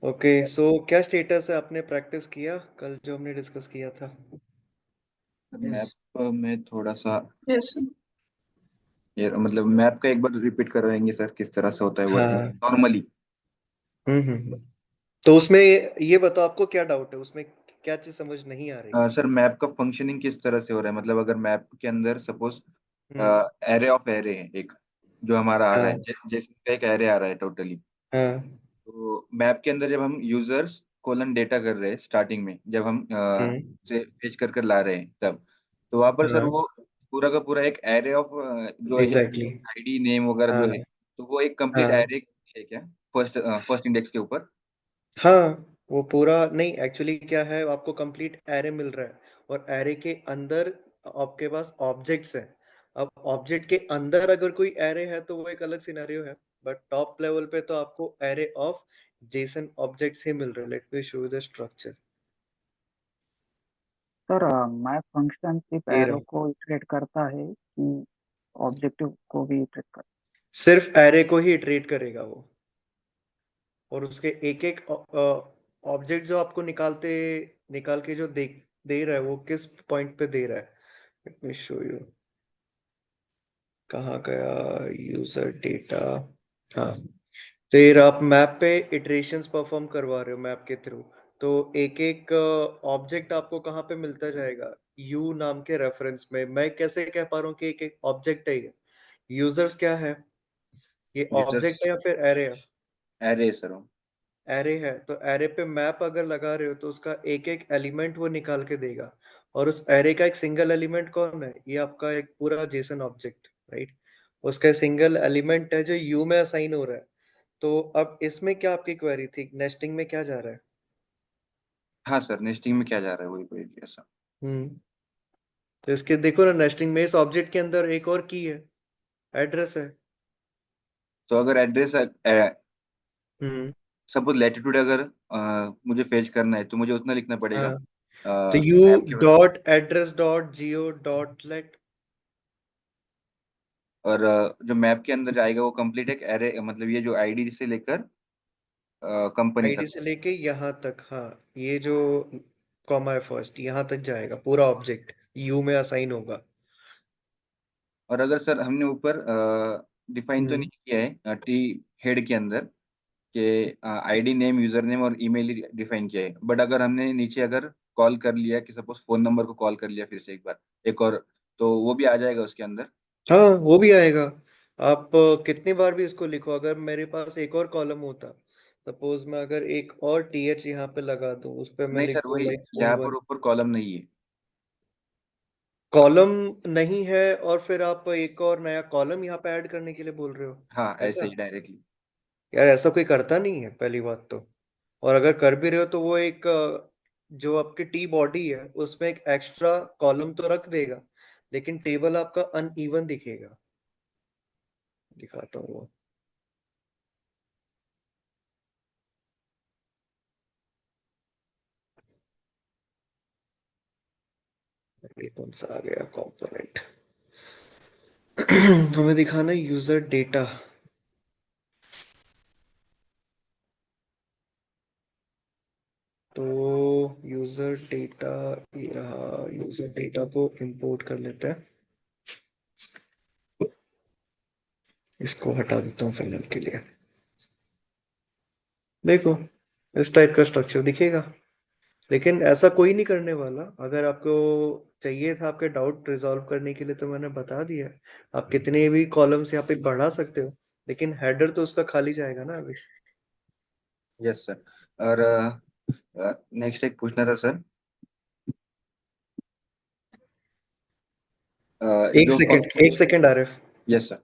Okay, सो क्या status है? आपने प्रैक्टिस किया कल जो हमने डिस्कस किया था? Map yes. में थोड़ा सा, यस। यार मतलब मैप का एक बार रिपीट करवाएंगे सर, किस तरह से होता है वर्किंग हाँ। नॉर्मली। हम्म। तो उसमें ये बताओ, आपको क्या डाउट है उसमें? क्या चीज समझ नहीं आ रही है? सर मैप का फंक्शनिंग किस तरह से हो रहा है, मतलब अगर मैप के अंदर suppose hmm. Array of array है एक, जो हमारा आ रहा है हाँ। जैसे एक एरे आ रहा है टोटली। हाँ। तो मैप के अंदर जब हम यूजर्स कोलन डेटा कर रहे हैं स्टार्टिंग में, जब हम हम्म। से फेच कर कर ला रहे हैं तब, तो वहां पर सर हाँ। वो पूरा का पूरा एक एरे ऑफ जो है एग्जैक्टली। आईडी नेम वगैरह जो है, हाँ। तो वो एक कंप्लीट हाँ। एरे है क्या, फर्स्ट फर्स्ट इंडेक्स के ऊपर। हाँ, वो पूरा नहीं, एक्चुअली क्या है, आपको कंप्लीट एरे मिल रहा है और एरे के अंदर आपके पास ऑब्जेक्ट्स हैं। अब ऑब्जेक्ट के अंदर अगर कोई एरे है तो वो एक अलग सिनेरियो है, बट टॉप लेवल पे तो आपको एरे ऑफ जेसन ऑब्जेक्ट्स ही मिल रहे हैं। Let me show you the structure. Sir, map function सिर्फ ये एरो रहा। को इटरेट करता है कि ऑब्जेक्टिव को भी इटरेट करता सिर्फ एरे को ही इटरेट करेगा वो, और उसके एक एक ऑब्जेक्ट जो आपको निकाल के जो दे रहा है, वो किस पॉइंट पे दे रहा है। Let me show you. कहाँ गया यूजर डेटा? हाँ। तो ये आप मैप पे इटरेशंस परफॉर्म करवा रहे हो मैप के थ्रू। तो एक एक ऑब्जेक्ट आपको कहाँ पे मिलता जाएगा? यू नाम के रेफरेंस में। मैं कैसे कह पा रहा हूँ कि एक एक ऑब्जेक्ट है ये? यूजर्स क्या है? ये है यूजर्स ऑब्जेक्ट है या फिर एरे है? एरे सर वो। एरे है, तो एरे पे मैप अगर लगा रहे हो तो उसका एक एक एलिमेंट वो निकाल के देगा। और उस एरे का एक सिंगल एलिमेंट कौन है? ये आपका एक पूरा जेसन ऑब्जेक्ट, राइट? उसका सिंगल एलिमेंट है जो यू में असाइन हो रहा है। तो अब इसमें क्या आपकी क्वेरी थी? नेस्टिंग में क्या जा रहा है? हाँ सर, नेस्टिंग में क्या जा रहा है वही वही ऐसा। हम्म। तो इसके देखो ना, नेस्टिंग में इस ऑब्जेक्ट के अंदर एक और की है, एड्रेस है। तो अगर एड्रेस हम्म। सपोज लैटिट्यूड अगर मुझे फेच करना है तो मुझे उतना लिखना पड़ेगा हाँ, तो यू मैप के बदले। डॉट एड्रेस डॉट जियो डॉट लेट। और जो मैप के अंदर जाएगा वो कंप्लीट एक एरे, मतलब ये जो आईडी से लेकर कंपनी आईडी तक। से लेके यहाँ तक, हाँ। ये जो कॉमा है फर्स्ट, यहाँ तक जाएगा पूरा ऑब्जेक्ट, यू में असाइन होगा। और अगर सर हमने ऊपर डिफाइन तो हम्म। नहीं किया है टी हेड के अंदर कि आईडी नेम यूजर नेम और ईमेल डिफाइन किया है, बट अगर हमने नीचे अगर कॉल कर लिया कि सपोज फोन नंबर को कॉल कर लिया फिर से एक बार एक और, तो वो भी आ जाएगा उसके अंदर। हाँ, वो भी आएगा। आप कितनी बार भी इसको लिखो, अगर मेरे पास एक और कॉलम होता, सपोज मैं अगर एक और टी एच यहाँ पे लगा दूं, उस पे मैं नहीं लिख सर, दूं वही लाइक फोन यहाँ पर वन। ऊपर कॉलम नहीं है। कॉलम नहीं है और फिर आप एक और नया कॉलम यहाँ पे ऐड करने के लिए बोल रहे हो? हाँ ऐसे ऐसा? ही डायरेक्टली। यार, ऐसा कोई करता नहीं है पहली बात तो। और अगर कर भी रहे हो तो वो एक जो आपकी टी बॉडी है उसमें एक एक्स्ट्रा कॉलम तो रख देगा, लेकिन टेबल आपका अनइवन दिखेगा। दिखाता हूँ वो। ये कौन सा आ गया कंपोनेंट? हमें दिखाना यूजर डेटा। तो यूजर डेटा, ये रहा। यूजर डेटा को इंपोर्ट कर लेते हैं। इसको हटा देता हूँ फिलहाल के लिए। देखो, इस टाइप का स्ट्रक्चर दिखेगा। लेकिन ऐसा कोई नहीं करने वाला। अगर आपको चाहिए था आपके डाउट रिजॉल्व करने के लिए तो मैंने बता दिया। आप कितने भी कॉलम्स यहाँ पे बढ़ा सकते हो, लेकिन हेडर तो उसका खाली जाएगा ना अभी। Yes sir. और नेक्स्ट एक पूछना था सर, एक जो सेकंड, एक सेकंड आरिफ। Yes sir.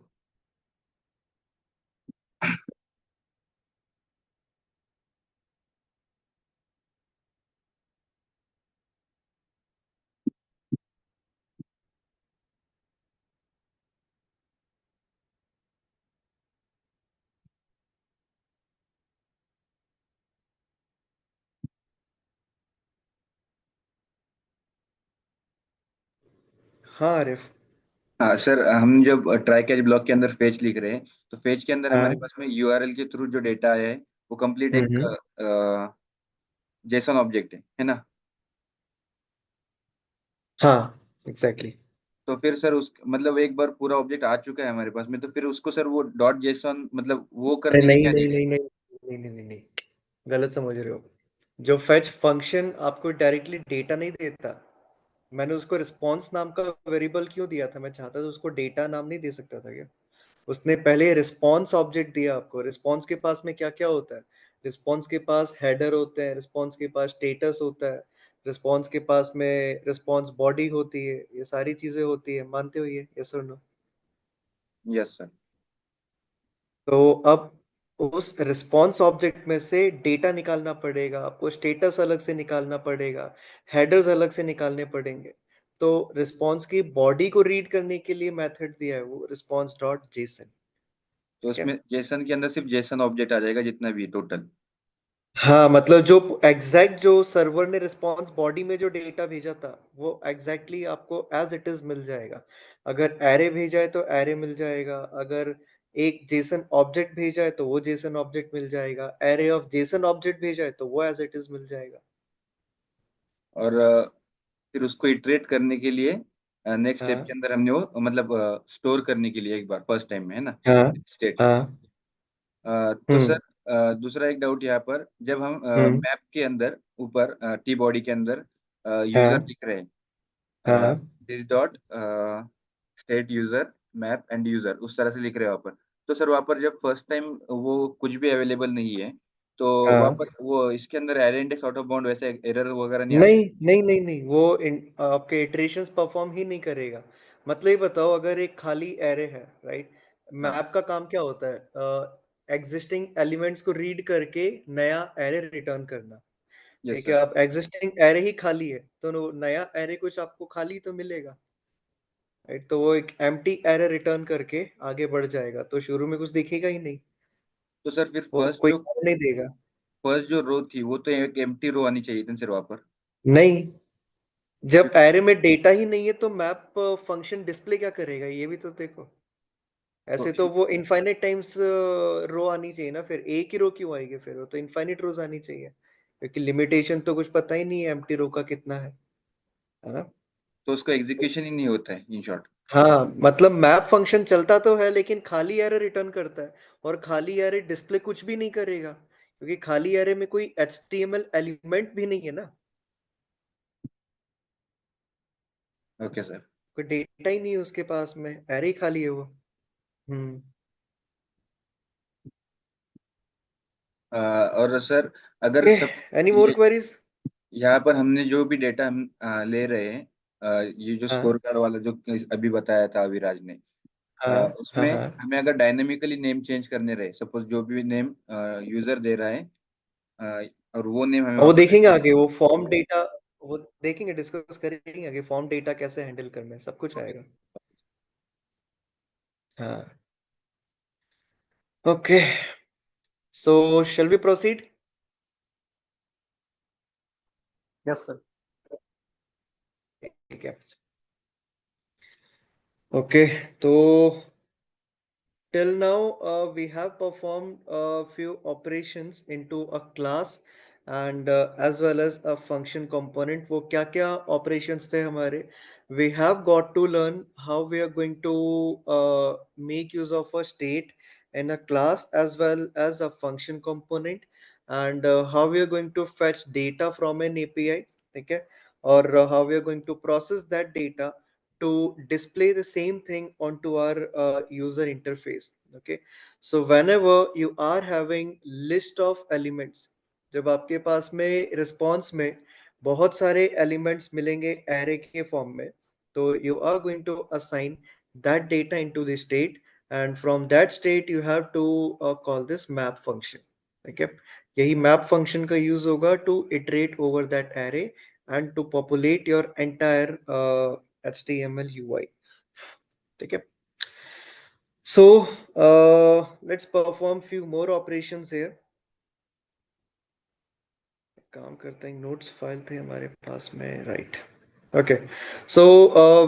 हाँ आरिफ। हाँ सर, हम जब ट्राई कैच ब्लॉक के अंदर फेच लिख रहे हैं, तो फेच के अंदर हमारे हाँ। पास में यूआरएल के थ्रू जो डेटा है वो कंप्लीट एक जेसन ऑब्जेक्ट है ना? हाँ एग्जैक्टली। तो फिर सर उस मतलब एक बार पूरा ऑब्जेक्ट आ चुका है हमारे पास में, तो फिर उसको सर वो डॉट जेसन मतलब वो अरे करने की नहीं क्या नहीं नीड है? नहीं नहीं नहीं नहीं नहीं नहीं, गलत समझ रहे हो। जो फेच फंक्शन आपको डायरेक्टली डेटा नहीं देता, मैंने उसको रिस्पॉन्स नाम का वेरिएबल क्यों दिया था? मैं चाहता था उसको डेटा नाम नहीं दे सकता था क्या? उसने पहले रिस्पॉन्स ऑब्जेक्ट दिया आपको। रिस्पॉन्स के पास में क्या क्या होता है? रिस्पॉन्स के पास हेडर होते हैं, रिस्पॉन्स के पास स्टेटस होता है, रिस्पॉन्स के पास में रिस्पॉन्स बॉडी होती है, ये सारी चीजें होती है। मानते हो ये? यस और नो? Yes sir. तो अब उस रिस्पॉन्स ऑब्जेक्ट में से डेटा निकालना पड़ेगा आपको, स्टेटस अलग से निकालना पड़ेगा, हेडर्स अलग से निकालने पड़ेंगे। तो रिस्पॉन्स की बॉडी को रीड करने के लिए मेथड दिया है वो रिस्पॉन्स डॉट जेसन। तो ठीक है। उसमें जेसन के अंदर सिर्फ जेसन ऑब्जेक्ट आ जाएगा जितना भी टोटल? हाँ मतलब जो एग्जैक्ट जो सर्वर ने रिस्पॉन्स बॉडी में जो डेटा भेजा था वो एग्जैक्टली आपको एज इट इज मिल जाएगा। अगर एरे भेजा है तो एरे मिल जाएगा, अगर एक जेसन ऑब्जेक्ट भेजा है तो वो जेसन ऑब्जेक्ट मिल जाएगा, एरे ऑफ जेसन ऑब्जेक्ट भेजा है तो वो एज इट इज मिल जाएगा। और फिर उसको इटरेट करने के लिए नेक्स्ट स्टेप के हाँ अंदर हमने वो मतलब स्टोर करने के लिए एक बार फर्स्ट टाइम में, है ना, हाँ स्टेट। हाँ। तो सर हम्म दूसरा एक डाउट यहाँ पर, जब हम हम्म। मैप के अंदर ऊपर टी बॉडी के अंदर यूजर हाँ लिख रहे हैं, हाँ this dot state user map and user, उस तरह से लिख रहे हैं वहाँ पर। तो सर वहाँ पर जब फर्स्ट टाइम वो कुछ भी अवेलेबल नहीं है, तो वहाँ हाँ। पर वो इसके अंदर array index out of bound वैसे एरर वगैरह नहीं आते? नहीं नहीं नहीं नहीं, वो आपके इटरेशंस परफॉर्म ही नहीं करेगा। मतलब ये बताओ, अगर एक खाली एरे है, राइट? हाँ। मैप का काम क्या होता है? एग्जिस्टिंग एलिमेंट्स को रीड करके नया एरे रिटर्न करना। यस ठीक है, सर। अब एग्जिस्टिंग एरे ही खाली है तो नया एरे कुछ आपको खाली तो मिलेगा, राइट? तो वो एक एम्प्टी एरे रिटर्न करके आगे बढ़ जाएगा, तो शुरू में कुछ दिखेगा ही नहीं, तो सर फिर वो कोई error नहीं देगा। फर्स्ट जो रो थी वो तो एक एम्प्टी रो आनी चाहिए थी सर वहाँ पर। नहीं, जब फिर एरे में डेटा ही नहीं है तो मैप फंक्शन डिस्प्ले क्या करेगा, ये भी तो देखो। तो ऐसे तो वो इनफाइनाइट टाइम्स रो आनी चाहिए ना, फिर एक ही रो क्यों आएगी? फिर वो तो इनफाइनाइट रोज आनी चाहिए, क्योंकि लिमिटेशन तो कुछ पता ही नहीं है एम्प्टी रो का कितना है ना? तो उसका एग्जीक्यूशन ही नहीं होता है इन शॉर्ट? हाँ मतलब मैप फंक्शन चलता तो है लेकिन खाली एरे रिटर्न करता है, और खाली एरे डिस्प्ले कुछ भी नहीं करेगा, क्योंकि खाली एरे में कोई HTML एलिमेंट भी नहीं है ना, ओके सर। कोई डेटा ही नहीं है उसके पास में, एरे ही खाली है वो। और सर अगर ओके, सब एनी मोर ये क्वेरीज? यहाँ पर हमने जो भी डेटा हम ले रहे हैं, ये जो हाँ स्कोर कार्ड वाला जो अभी बताया था अविराज ने, हाँ हाँ उसमें हाँ। हमें अगर डायनेमिकली नेम चेंज करने रहे, सपोज जो भी नेम यूजर दे रहा है, और वो नेम हमें वो वापस देखेंगे रिटर्न। आगे, वो फॉर्म डेटा, वो देखेंगे, डिस्कस करेंगे आगे, फॉर्म डेटा कैसे हैंडल करना है, सब कुछ ओके। आएगा। हाँ। Okay, so shall we proceed? Yes sir. ठीक है। ओके, तो till now, we have performed a few operations into a class and as well as a function component. वो क्या क्या operations थे हमारे? We have got to learn how we are going to make use of a state in a class as well as a function component, and how we are going to fetch data from an API. ठीक है, और how we are going to process that data to display the same thing onto our user interface. Okay, so whenever you are having list of elements, जब आपके पास में response में बहुत सारे elements मिलेंगे एरे के फॉर्म में, तो you are going to assign that data into the state, and from that state you have to call this map function. ठीक है, यही मैप फंक्शन का यूज होगा to iterate over that array and to populate your entire HTML UI. ठीक है, so let's perform few more operations here. काम करते हैं, नोट्स फाइल थे हमारे पास में, right? Okay, so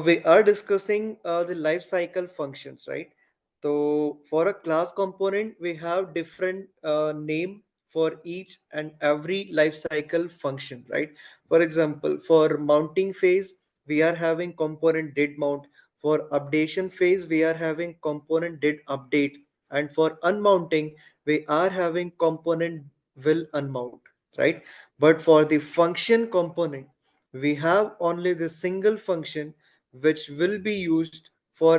we are discussing the life cycle functions, right? So for a class component we have different name for each and every life cycle function, right? For example, for mounting phase, we are having component did mount. For updation phase, we are having component did update. And for unmounting, we are having component will unmount, right? But for the function component, we have only the single function which will be used for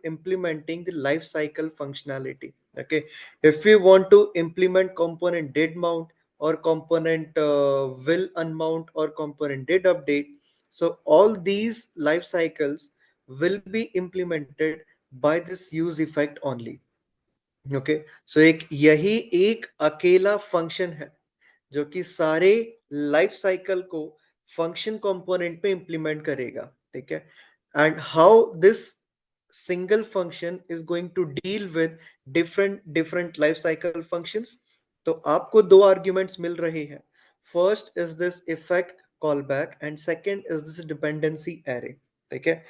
implementing the life cycle functionality. Okay, if we want to implement component did mount or component will unmount or component did update, so all these life cycles will be implemented by this use effect only. Okay, so एक यही एक अकेला function है जो कि सारे life cycle को function component पे इंप्लीमेंट करेगा, ठीक है? And how this single function is going to deal with different different life cycle functions. तो आपको दो आर्ग्यूमेंट्स मिल रहे हैं। First is this effect call back and second is this dependency array, ठीक है?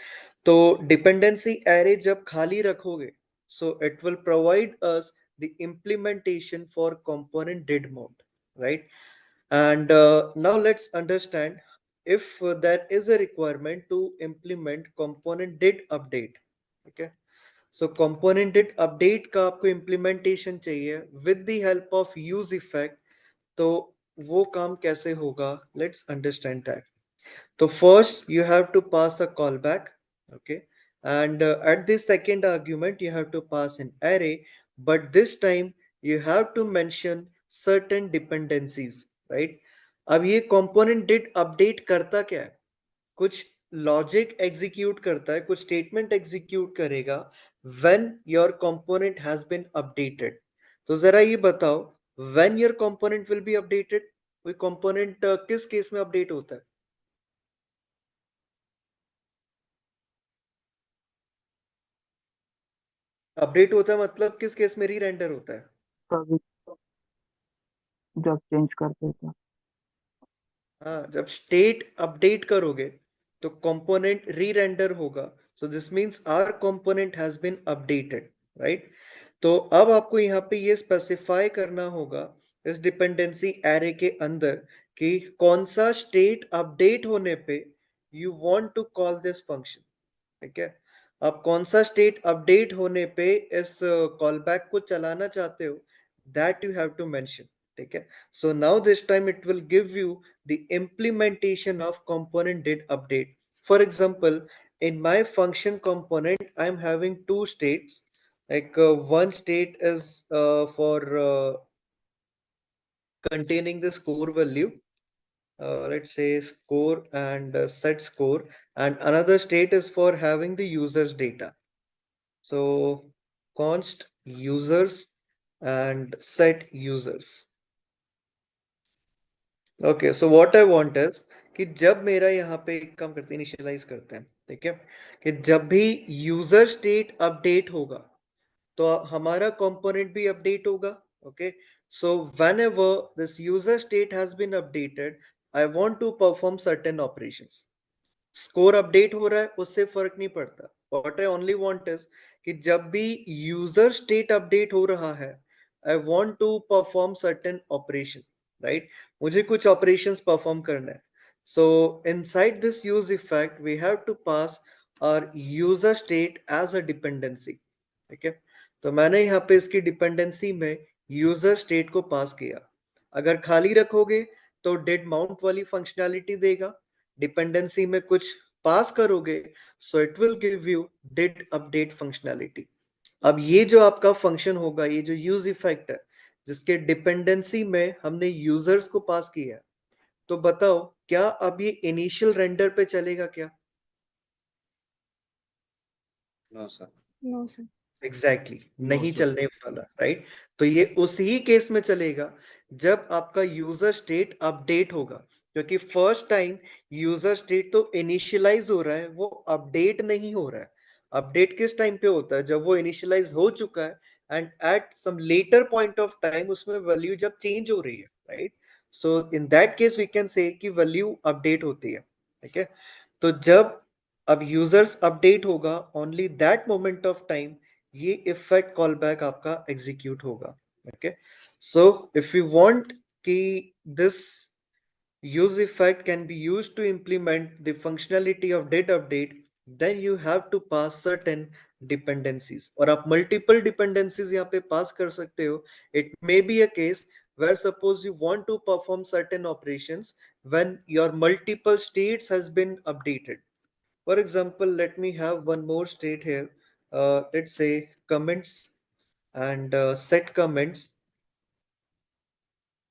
तो डिपेंडेंसी एरे जब खाली रखोगे, so it will provide us the implementation for component did mount, right? And now let's understand if there is a requirement to implement component did update, okay? So component did update का आपको implementation चाहिए with the help of use effect। तो वो काम कैसे होगा, let's understand that। so first you have to pass a callback, okay? And at the second argument you have to pass an array, but this time you have to mention certain dependencies, right? अब ये component did update करता क्या है? कुछ logic execute करता है, कुछ statement execute करेगा when your component has been updated। तो जरा ये बताओ, when your component will be updated, कोई component किस केस में अपडेट होता है? अपडेट होता है मतलब किस केस में री रेंडर होता है? कभी जब चेंज करते थे। हाँ, जब स्टेट अपडेट करोगे तो कंपोनेंट री रेंडर होगा। So this means our component has been updated, right? तो अब आपको यहाँ पे ये स्पेसिफाई करना होगा इस डिपेंडेंसी एरे के अंदर कि कौन सा स्टेट अपडेट होने पे you want to call this function, ठीक है? आप कौन सा स्टेट अपडेट होने पे इस कॉल बैक को चलाना चाहते हो, that you have to mention, ठीक है? So now this time it will give you the implementation of component did update. For example, in my function component I'm having two states, like one state is for containing the score value, let's say score and set score, and another state is for having the users data। so const users and set users। Okay, so what I want is कि जब मेरा यहाँ पे एक काम करते हैं, initialise करते हैं, ठीक है? कि जब भी यूजर स्टेट अपडेट होगा तो हमारा कंपोनेंट भी अपडेट होगा, okay? So whenever this user state has been updated, I want to perform certain operations। Score update हो रहा है उससे फर्क नहीं पड़ता। What I only want is कि जब भी यूजर स्टेट अपडेट हो रहा है, I want to perform certain operation, right? मुझे कुछ ऑपरेशंस परफॉर्म करना है। So inside this use effect we have to pass our user state as a dependency, ठीक है? तो मैंने यहाँ पे इसकी डिपेंडेंसी में यूजर स्टेट को पास किया। अगर खाली रखोगे तो डेड माउंट वाली फंक्शनैलिटी देगा, डिपेंडेंसी में कुछ पास करोगे सो it will give you did update functionality. अब ये जो आपका फंक्शन होगा, ये जो यूज इफेक्ट है जिसके डिपेंडेंसी में हमने यूजर्स को पास किया है, तो बताओ क्या अब ये इनिशियल रेंडर पे चलेगा क्या? No sir. No sir. Exactly exactly, no नहीं सर। चलने वाला, राइट? तो ये उसी केस में चलेगा जब आपका यूजर स्टेट अपडेट होगा, क्योंकि फर्स्ट टाइम यूजर स्टेट तो इनिशियलाइज हो रहा है, वो अपडेट नहीं हो रहा है। अपडेट किस टाइम पे होता है? जब वो इनिशियलाइज हो चुका है and at some later point of time उसमें वैल्यू जब चेंज हो रही है, right? So in that case we can say कि वैल्यू अपडेट होती है, ठीक है? तो जब अब यूजर्स अपडेट होगा, only that moment of time ये इफेक्ट कॉल बैक आपका एग्जीक्यूट होगा। Okay, so if we want key this use effect can be used to implement the functionality of date update, then you have to pass certain dependencies, और आप multiple dependencies यहाँ पे pass कर सकते हो. It may be a case where suppose you want to perform certain operations when your multiple states has been updated. For example, let me have one more state here. Let's say comments and set comments,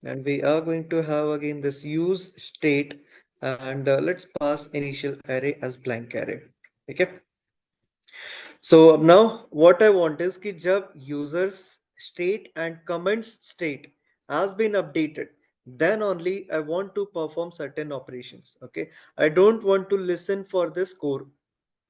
and we are going to have again this use state, and let's pass initial array as blank array. Okay, so now what I want is कि जब users state and comments state has been updated, then only I want to perform certain operations. Okay, I don't want to listen for this core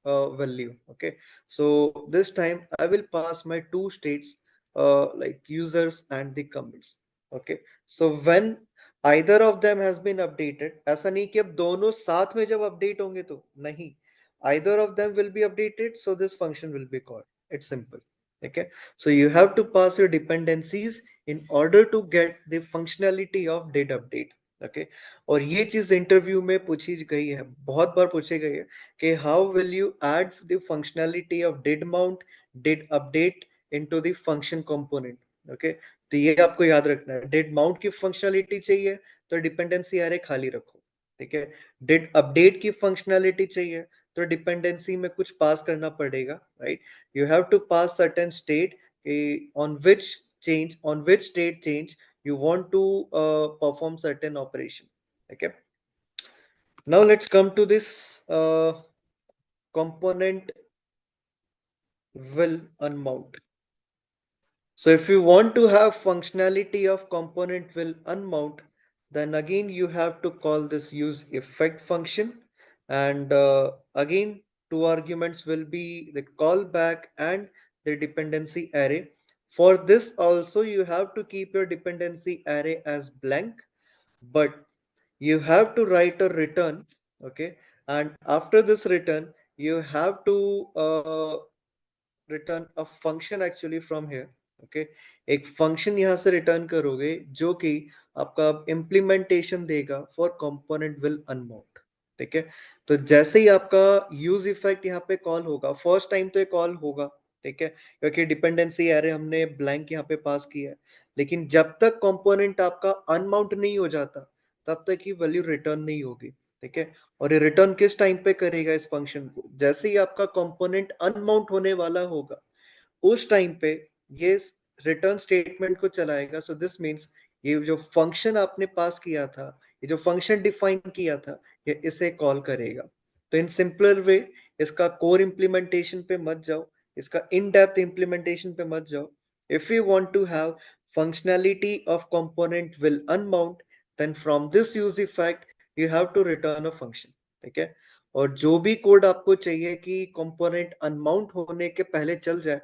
value. Okay, so this time I will pass my two states like users and the comments. Okay, so when either of them has been updated, ऐसा नहीं कि अब दोनों साथ में जब update होंगे तो नहीं, either of them will be updated, so this function will be called. It's simple. Okay, so you have to pass your dependencies in order to get the functionality of did update. Okay, और ये चीज interview में पूछी गई है, बहुत बार पूछी गई है कि how will you add the functionality of did mount, did update into the function component. Okay, तो ये आपको याद रखना है, did mount की functionality चाहिए तो डिपेंडेंसी array खाली रखो. ठीक है, did update की functionality चाहिए तो डिपेंडेंसी में कुछ पास करना पड़ेगा, right. You have to pass certain state on which change, on which state change you want to perform certain operation. Okay, now let's come to this component will unmount. So if you want to have functionality of component will unmount, then again you have to call this use effect function, and again two arguments will be the callback and the dependency array. For this also you have to keep your dependency array as blank, but you have to write a return. Okay, and after this return you have to return a function actually from here. Okay, एक function यहां से return करोगे जो कि आपका implementation देगा for component will unmount. ठीक है, तो जैसे ही आपका यूज इफेक्ट यहाँ पे कॉल होगा, फर्स्ट टाइम तो ये कॉल होगा. ठीक है, क्योंकि डिपेंडेंसी एरे हमने ब्लैंक यहाँ पे पास किया है, लेकिन जब तक कंपोनेंट आपका अनमाउंट नहीं हो जाता तब तक ये वैल्यू रिटर्न नहीं होगी. ठीक है, और ये रिटर्न किस टाइम पे करेगा इस फंक्शन को, जैसे ही आपका कंपोनेंट अनमाउंट होने वाला होगा उस टाइम पे ये रिटर्न स्टेटमेंट को चलाएगा. सो दिस मींस ये जो फंक्शन आपने पास किया था, ये जो फंक्शन डिफाइन किया था, ये इसे कॉल करेगा. तो इन सिंपलर वे इसका कोर इंप्लीमेंटेशन पे मत जाओ, इसका इन डेप्थ इंप्लीमेंटेशन पे मत जाओ. If you want to have functionality of component will unmount, then from this use effect you have to return a function. ठीक है, और जो भी कोड आपको चाहिए कि कंपोनेंट अनमाउंट होने के पहले चल जाए,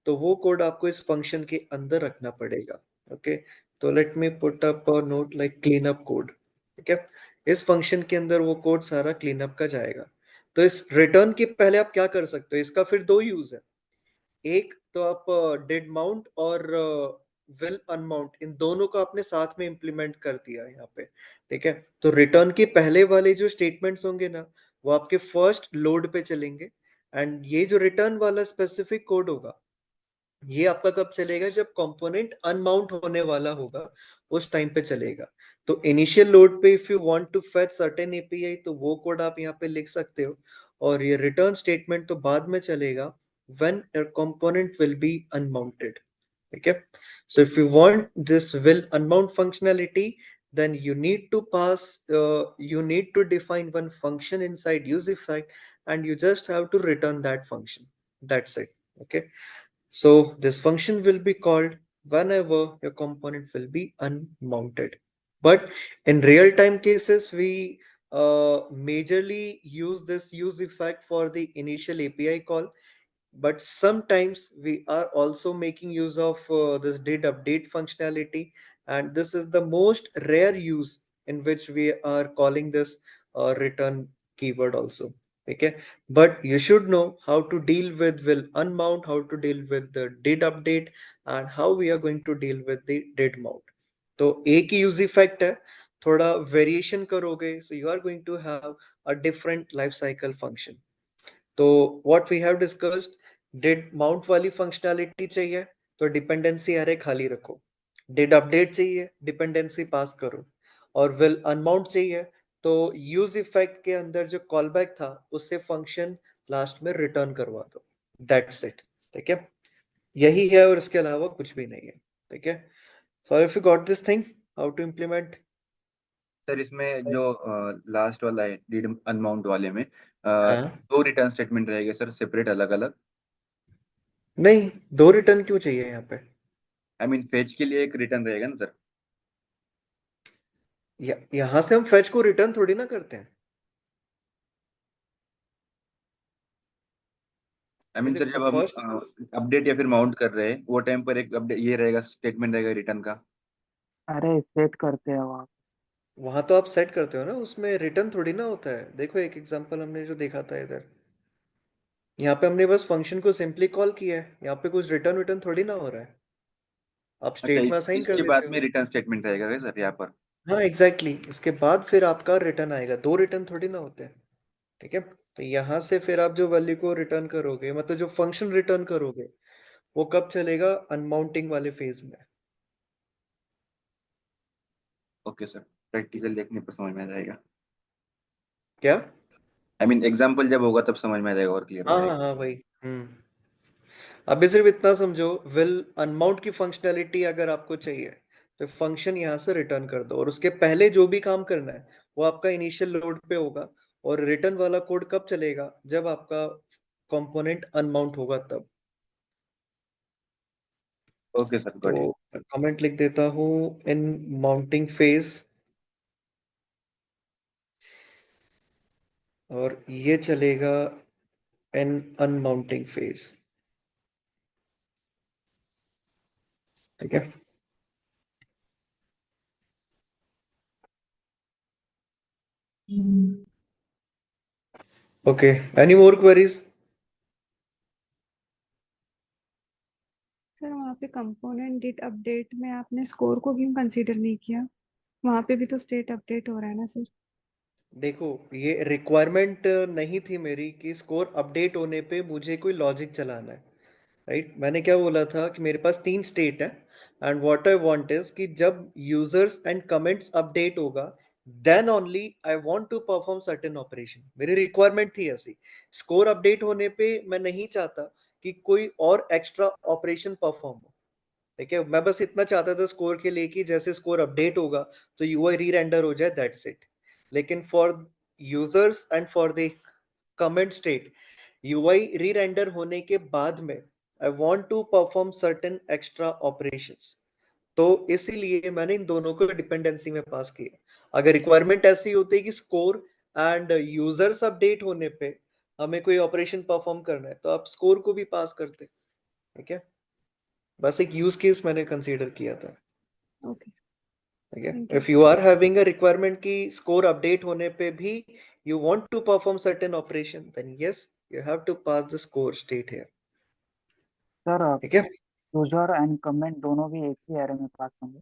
तो वो कोड आपको इस फंक्शन के अंदर रखना पड़ेगा. ओके, तो let me put up a note like clean up code. ठीक है, इस फंक्शन के अंदर वो कोड सारा क्लीन अप का जाएगा. तो इस रिटर्न के पहले आप क्या कर सकते हो, इसका फिर दो यूज है. एक तो आप डिड माउंट और विल अनमाउंट इन दोनों को आपने साथ में इंप्लीमेंट कर दिया यहाँ पे. ठीक है, तो रिटर्न के पहले वाले जो स्टेटमेंट्स होंगे ना, वो आपके फर्स्ट लोड पे चलेंगे, एंड ये जो रिटर्न वाला स्पेसिफिक कोड होगा ये आपका कब चलेगा, जब कंपोनेंट अनमाउंट होने वाला होगा उस टाइम पे चलेगा. तो इनिशियल लोड पे if you want to fetch certain API तो वो कोड आप यहाँ पे लिख सकते हो, और ये रिटर्न स्टेटमेंट तो बाद में चलेगा when a component will be unmounted. Okay, so if you want this will unmount functionality, then you need to pass you need to define one function inside use effect, and you just have to return that function. That's it. Okay, so this function will be called whenever your component will be unmounted. But in real time cases, we majorly use this use effect for the initial API call. But sometimes we are also making use of this did update functionality. And this is the most rare use in which we are calling this return keyword also. ठीक है, but you should know how to deal with will unmount, how to deal with the did update, and how we are going to deal with the did mount. तो एक ही use effect है, थोड़ा variation करोगे so you are going to have a different life cycle function. तो what we have discussed, did mount वाली functionality चाहिए तो डिपेंडेंसी एरे खाली रखो, डिड अपडेट चाहिए डिपेंडेंसी पास करो, और विल अनमाउंट चाहिए तो यूज इफेक्ट के अंदर जो कॉल बैक था उससे फंक्शन लास्ट में रिटर्न करवा दो, दैट्स इट। ठीक है, यही है और इसके अलावा कुछ भी नहीं है। ठीक है, so if you got this thing how to implement. Sir इसमें जो लास्ट वाला है डीड अनमाउंट वाले में हाँ, दो रिटर्न स्टेटमेंट रहेंगे सर, सेपरेट अलग अलग। नहीं, दो रिटर्न क्यों चाहिए यहाँ पे? आई मीन फेच के लिए एक रिटर्न रहेगा ना सर? यहाँ से हम फेच को रिटर्न थोड़ी ना करते हैं। आई ये मीन सर देखो जब हम फर्स्ट, अपडेट या फिर माउंट कर रहे हैं वो टाइम पर एक अपडेट ये रहेगा, स्टेटमेंट रहेगा रिटर्न का। अरे सेट करते हैं वहाँ। वहां तो आप सेट करते हो ना, उसमें रिटर्न थोड़ी ना होता है। देखो एक एग्जांपल हमने जो देखा था इधर, यहाँ पे हमने बस फंक्शन को सिंपली कॉल किया है, यहाँ पे कुछ रिटर्न रिटर्न थोड़ी ना हो रहा है, आप अच्छा, स्टेट में असाइन कर इसके देते बाद हो। में रिटर्न स्टेटमेंट रहेगा क्या सर यहाँ पर? हाँ एग्जैक्टली exactly। इसके बाद फिर आपका रिटर्न आएगा, दो रिटर्न थोड़ी ना होते हैं। ठीक है, तो यहाँ से फिर आप जो वैल्यू को रिटर्न करोगे, मतलब जो फंक्शन रिटर्न करोगे, वो कब चलेगा? अनमाउंटिंग वाले फेज में। ओके सर, प्रैक्टिकल देखने पर समझ में आ जाएगा। क्या? आई मीन एग्जाम्पल जब होगा तब समझ में आ जाएगा और क्लियर हो हाँ हाँ जाएगा। हाँ भाई। अभी सिर्फ इतना समझो, विल अनमाउंट की फंक्शनैलिटी अगर आपको चाहिए तो फंक्शन यहाँ से रिटर्न कर दो, और उसके पहले जो भी काम करना है वो आपका इनिशियल लोड पे होगा, और रिटर्न वाला कोड कब चलेगा? जब आपका कंपोनेंट अनमाउंट होगा तब। ओके सर, तो गॉट इट। कमेंट लिख देता हूँ, इन माउंटिंग फेज, और ये चलेगा इन अनमाउंटिंग फेज। ठीक है, okay, any more queries? Sir वहाँ पे कंपोनेंट डिट अपडेट में आपने स्कोर को क्यों कंसीडर नहीं किया? वहाँ पे भी तो स्टेट अपडेट हो रहा है ना सर। देखो, ये रिक्वायरमेंट नहीं थी मेरी कि स्कोर अपडेट होने पे मुझे कोई लॉजिक चलाना है। राइट, मैंने क्या बोला था कि मेरे पास तीन स्टेट है, and what I want is कि जब यूजर्स एंड कमेंट्स अपडेट होगा, then only I want to perform certain operation. मेरी रिक्वायरमेंट थी ऐसी। स्कोर अपडेट होने पे मैं नहीं चाहता कि कोई और एक्स्ट्रा ऑपरेशन परफॉर्म हो। ठीक है, मैं बस इतना चाहता था स्कोर के लिए कि जैसे स्कोर अपडेट होगा तो यूआई री रेंडर हो जाए, दैट्स इट। लेकिन for users and for the comment state, UI re render होने के बाद में I want to perform certain extra operations. तो इसीलिए मैंने इन दोनों को डिपेंडेंसी में पास किया। अगर रिक्वायरमेंट ऐसी होती है कि स्कोर एंड यूजर्स अपडेट होने पे हमें कोई ऑपरेशन परफॉर्म करना है तो आप स्कोर को भी पास करते। ठीक है, बस एक यूज केस मैंने कंसीडर किया था। ओके, ठीक है, thank you. If you are having a requirement की स्कोर अपडेट होने पे भी you want to perform certain operation, then yes you have to pass the score state here. Sir ठीक है, यूजर एंड कमेंट दोनों भी एक ही एरे में पास होंगे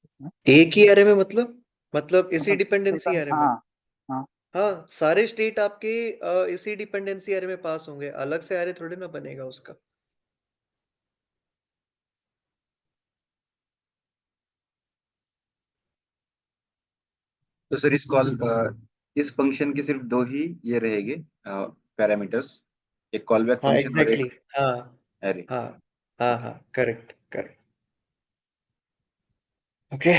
इसमें? एक ही एरे में मतलब इसी मतलब डिपेंडेंसी रिटर्न, एरे में। हाँ। हाँ। हाँ, सारे स्टेट आपके इसी डिपेंडेंसी एरे में पास होंगे, अलग से एरे थोड़ी ना बनेगा उसका। तो सर इस फंक्शन के सिर्फ दो ही ये रहेंगे पैरामीटर्स, एक कॉल बैक हाँ फंक्शन और एग्जैक्टली एक exactly। हाँ एरे। हाँ हाँ ओके। हाँ, करेक्ट करेक्ट। ओके,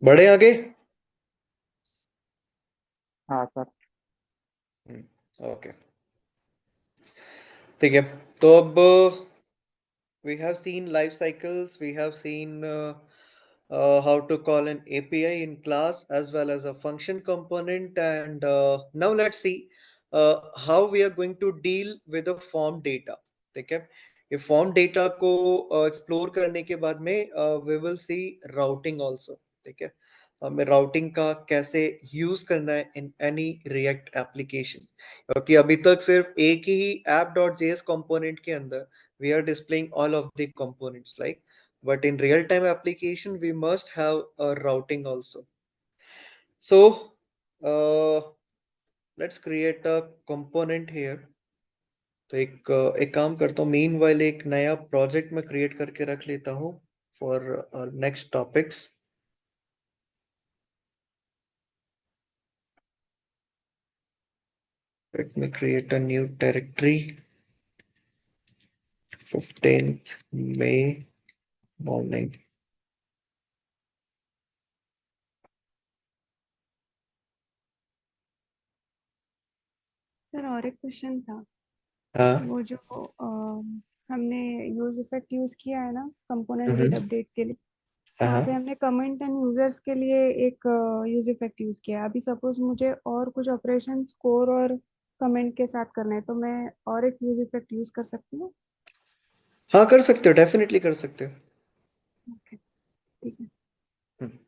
बढ़े आगे। हाँ सर। ओके, ठीक है, तो अब we have seen life cycles, we have seen how to call an API in class as well as a function component, and now let's see how we are going to deal with the form data. ठीक है, ये form data को explore करने के बाद में we will see routing also। ठीक है, हमें राउटिंग का कैसे यूज करना है इन एनी रिएक्ट एप्लीकेशन, क्योंकि अभी तक सिर्फ एक ही ऐप डॉट जेएस कंपोनेंट के अंदर we are displaying all of the components, like, but in real time application we must have a routing also. So let's create a component here. तो एक काम करता हूँ, मीन वाले एक नया प्रोजेक्ट में क्रिएट करके रख लेता हूँ for next topics. Let me create a new directory. 15th May morning. Sir और एक क्वेश्चन था, हाँ. वो जो हमने यूज इफेक्ट यूज किया है ना कंपोनेंट हम्म. गेट अपडेट के लिए, वहाँ हाँ. पे हमने कमेंट एंड यूजर्स के लिए एक यूज इफेक्ट यूज किया है। अभी सपोज मुझे और कुछ ऑपरेशन स्कोर और कमेंट के साथ करना है, तो मैं और एक यूज इफेक्ट यूज कर सकती हूँ? हाँ, कर सकते हो, डेफिनेटली कर सकते हो. ओके, ठीक है। हम्म.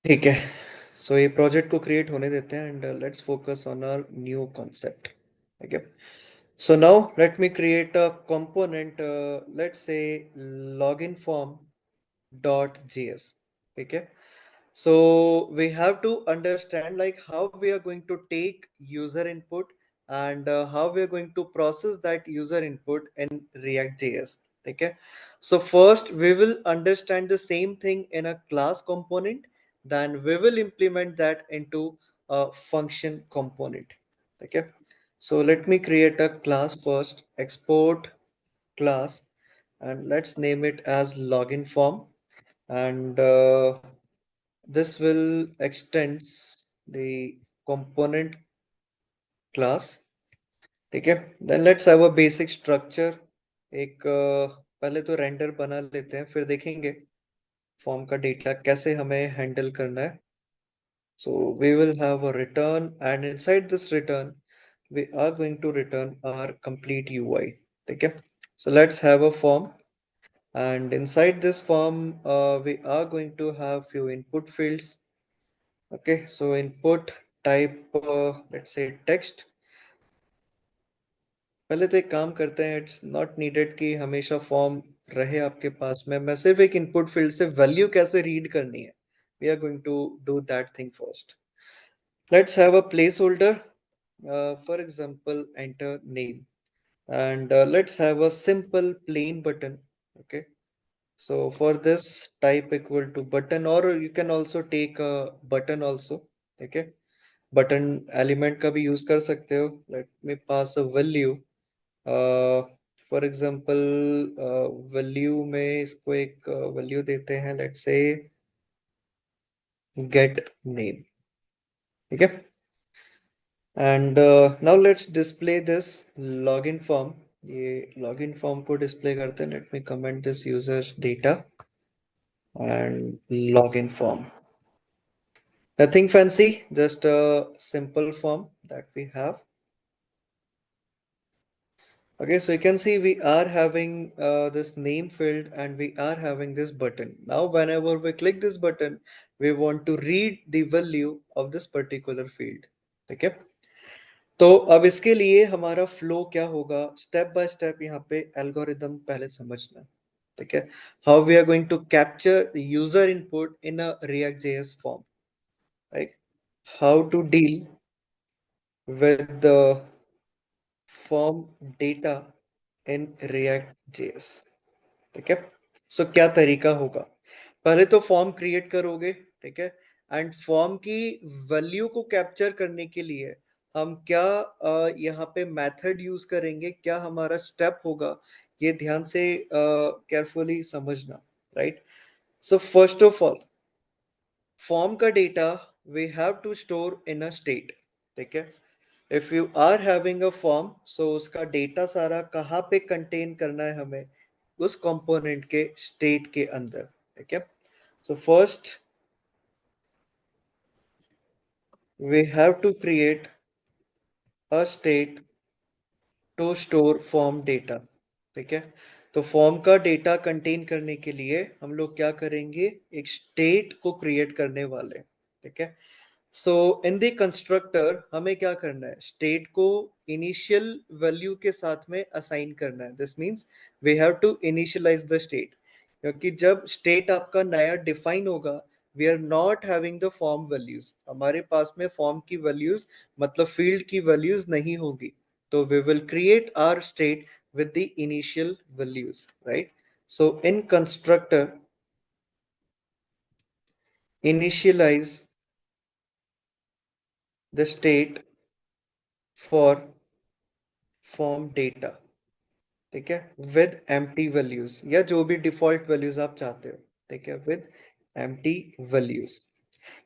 ठीक है. सो ये प्रोजेक्ट को क्रिएट होने देते हैं and let's focus on our new concept. ठीक है. So now let me create a component, let's say login form dot js. Okay. So we have to understand like how we are going to take user input and how we are going to process that user input in React JS. Okay. So first we will understand the same thing in a class component, then we will implement that into a function component. Okay. So let me create a class first, export class, and let's name it as login form. And this will extends the component class. ठीक है. Then let's have a basic structure. एक पहले तो render बना लेते हैं, फिर देखेंगे फॉर्म का डेटा कैसे हमें हैंडल करना है. So we will have a return, and inside this return we are going to return our complete UI. Okay. So let's have a form, and inside this form we are going to have few input fields. Okay. So input type, let's say text. पहले तो एक काम करते हैं, it's not needed कि हमेशा form रहे आपके पास में. मैं सिर्फ एक इनपुट फील्ड से वैल्यू कैसे रीड करनी है, we are going to do that thing first. Let's have a placeholder. For example, enter name, and let's have a simple plain button. Okay. So for this, type equal to button, or you can also take a button also. Okay. Button element का भी use कर सकते हो. Let me pass a value. Uh, for example, value में इसको एक value देते हैं. Let's say get name. ठीक है. And now let's display this login form. ये login form को display करते हैं. Let me comment this user's data and login form. Nothing fancy, just a simple form that we have. Okay, so you can see we are having this name field and we are having this button. Now, whenever we click this button, we want to read the value of this particular field. Okay. तो अब इसके लिए हमारा flow क्या होगा, step by step यहाँ पे algorithm पहले समझना. ठीक है. How we are going to capture user input in a React JS form, right. How to deal with the form data in React JS. ठीक है. सो क्या तरीका होगा, पहले तो फॉर्म क्रिएट करोगे. ठीक है. एंड फॉर्म की वैल्यू को कैप्चर करने के लिए हम क्या यहाँ पे मेथड यूज करेंगे, क्या हमारा स्टेप होगा, ये ध्यान से केयरफुली समझना. Right. So first of all, form का data we have to store in a state. ठीक है. If you are having a form, so उसका डेटा सारा कहाँ पे कंटेन करना है हमें, उस कंपोनेंट के स्टेट के अंदर. ठीक है. So first we have to create a state to store form data. ठीक है। तो फॉर्म का डेटा कंटेन करने के लिए हम लोग क्या करेंगे, एक स्टेट को क्रिएट करने वाले हैं, ठीक है। सो इन द कंस्ट्रक्टर हमें क्या करना है, स्टेट को इनिशियल वैल्यू के साथ में असाइन करना है। This means we have to initialize the state, क्योंकि जब स्टेट आपका नया डिफाइन होगा, we are not having the form values, हमारे पास में फॉर्म की वैल्यूज मतलब फील्ड की वैल्यूज नहीं होगी, तो we will create our state with the initial values, right? So in constructor, initialize the state for form data, ठीक है, with empty values या जो भी डिफॉल्ट वैल्यूज आप चाहते हो, ठीक है, with empty values।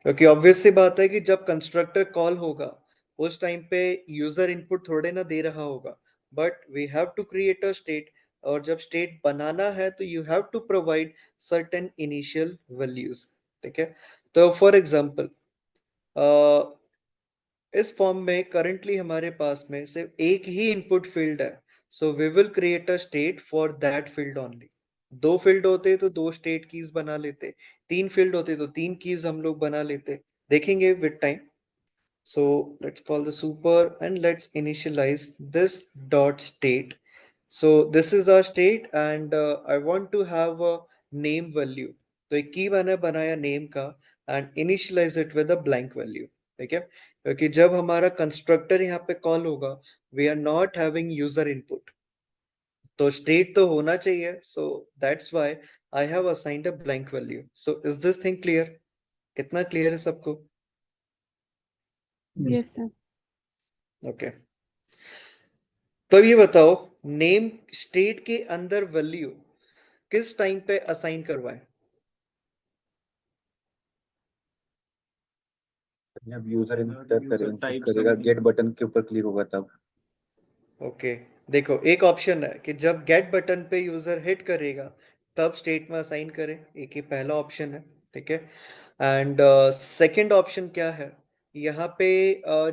क्योंकि ऑब्वियस सी बात है कि जब कंस्ट्रक्टर कॉल होगा उस टाइम पे यूजर इनपुट थोड़े ना दे रहा होगा, but we have to create a state, और जब स्टेट बनाना है तो you have to provide certain initial values, ठीक है। तो फॉर एग्जांपल इस फॉर्म में करंटली हमारे पास में सिर्फ एक ही इनपुट फील्ड है, so we will create a state for that field only. दो फील्ड होते तो दो स्टेट कीज बना लेते, तीन फील्ड होते तो तीन कीज हम लोग बना लेते, देखेंगे with time. So let's call the super and let's initialize this dot state. So this is our state and I want to have a name value. तो एक की मैंने बनाया name का and initialize it with a blank value, ठीक है, क्योंकि जब हमारा कंस्ट्रक्टर यहाँ पे कॉल होगा we are not having user input, तो स्टेट तो होना चाहिए, so that's why I have assigned a blank value. So is this thing clear? कितना क्लियर है सबको? Yes sir. ओके। तो अब ये बताओ, नेम स्टेट के अंदर वैल्यू किस टाइम पे असाइन करवाएं? जब यूजर इंटर करेगा गेट बटन के ऊपर क्लिक होगा तब। ओके, देखो एक ऑप्शन है कि जब गेट बटन पे यूजर हिट करेगा तब स्टेट में असाइन करें, एक ही पहला ऑप्शन है, ठीक है। एंड सेकंड ऑप्शन क्या है, यहाँ पे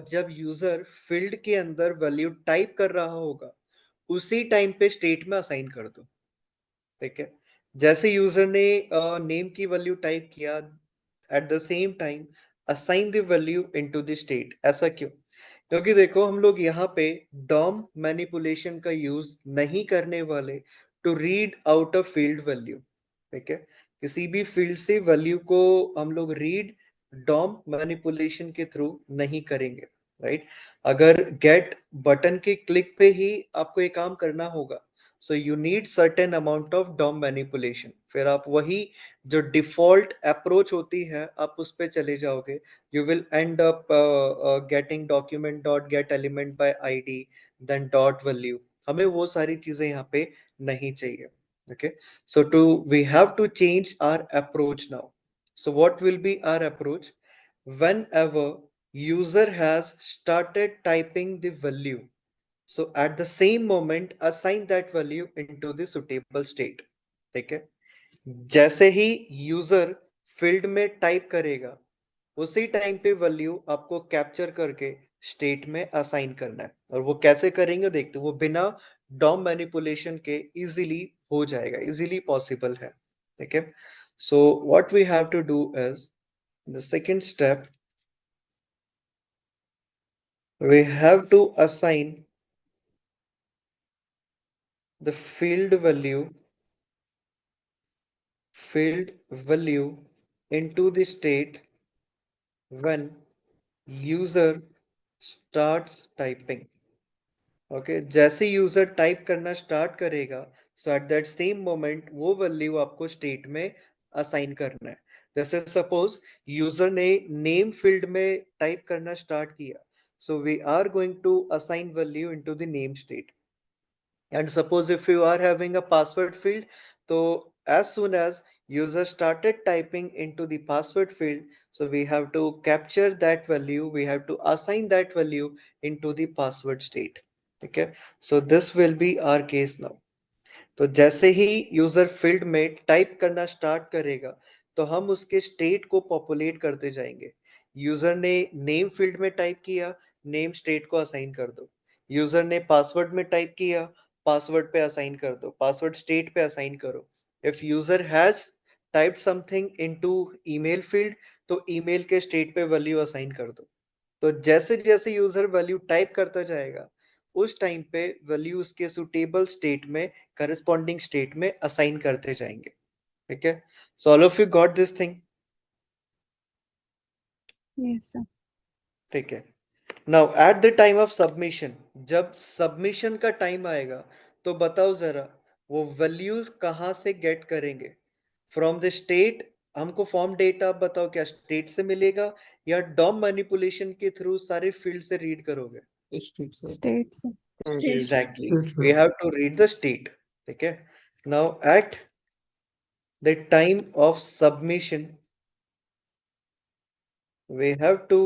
जब यूजर फील्ड के अंदर वैल्यू टाइप कर रहा होगा उसी टाइम पे स्टेट में असाइन कर दो, ठीक है। जैसे यूजर ने नेम की वैल्यू टाइप किया, at the same time assign the value into the state. ऐसा क्यों? क्योंकि देखो हम लोग यहाँ पे डॉम मैनिपुलेशन का यूज नहीं करने वाले to read out a field value, ठीक है। किसी भी फील्ड से वैल्यू को हम लोग रीड डॉम मैनिपुलेशन के थ्रू नहीं करेंगे, राइट। अगर गेट बटन के क्लिक पे ही आपको ये काम करना होगा, so you need certain amount of DOM manipulation, फिर आप वही जो डिफॉल्ट अप्रोच होती है आप उस पे चले जाओगे, you will end up getting document dot get element by id then dot value। हमें वो सारी चीजें यहाँ पे नहीं चाहिए, okay। So to we have to change our approach now। So what will be our approach? Whenever user has started typing the value, so at the same moment assign that value into the suitable state, ठीक है। जैसे ही user field में type करेगा उसी time पे value आपको capture करके state में असाइन करना है, और वो कैसे करेंगे देखते हैं, वो बिना डॉम मैनिपुलेशन के इजीली हो जाएगा, इजीली पॉसिबल है, ठीक है। So what we have to do is the second step, we have to assign the field value into the state when user starts typing। Okay, जैसे यूजर टाइप करना start करेगा, so at that same moment वो value आपको state में assign करना है। जैसे suppose user ने नेम फील्ड में टाइप करना स्टार्ट किया, so we are going to assign value into the name state. And suppose if you are having a password field, so as soon as user started typing into the password field, so we have to capture that value, we have to assign that value into the password state, okay। So this will be our case now। तो जैसे ही user field में type करना start करेगा तो हम उसके state को populate करते जाएंगे। यूजर ने नेम फील्ड में टाइप किया, नेम स्टेट को असाइन कर दो। यूजर ने पासवर्ड में टाइप किया, पासवर्ड पे असाइन कर दो, पासवर्ड स्टेट पे असाइन करो। If user has typed something into email field, तो ईमेल के स्टेट पे वैल्यू असाइन कर दो। तो जैसे जैसे यूजर वैल्यू टाइप करता जाएगा, उस टाइम पे वैल्यू उसके सुटेबल स्टेट में, करस्पॉन्डिंग स्टेट में असाइन करते जाएंगे। ठीक है, so all of you got this thing? Yes sir. ठीक है, now at the time of submission, जब सबमिशन का टाइम आएगा, तो बताओ जरा वो वैल्यूज कहाँ से गेट करेंगे? From the state. हमको फॉर्म डेटा बताओ, क्या स्टेट से मिलेगा या डॉम मैनिपुलेशन के थ्रू सारे फील्ड से रीड करोगे? State sir. स्टेट से। Exactly, we have to read the state. ठीक है, now at the time of submission we have to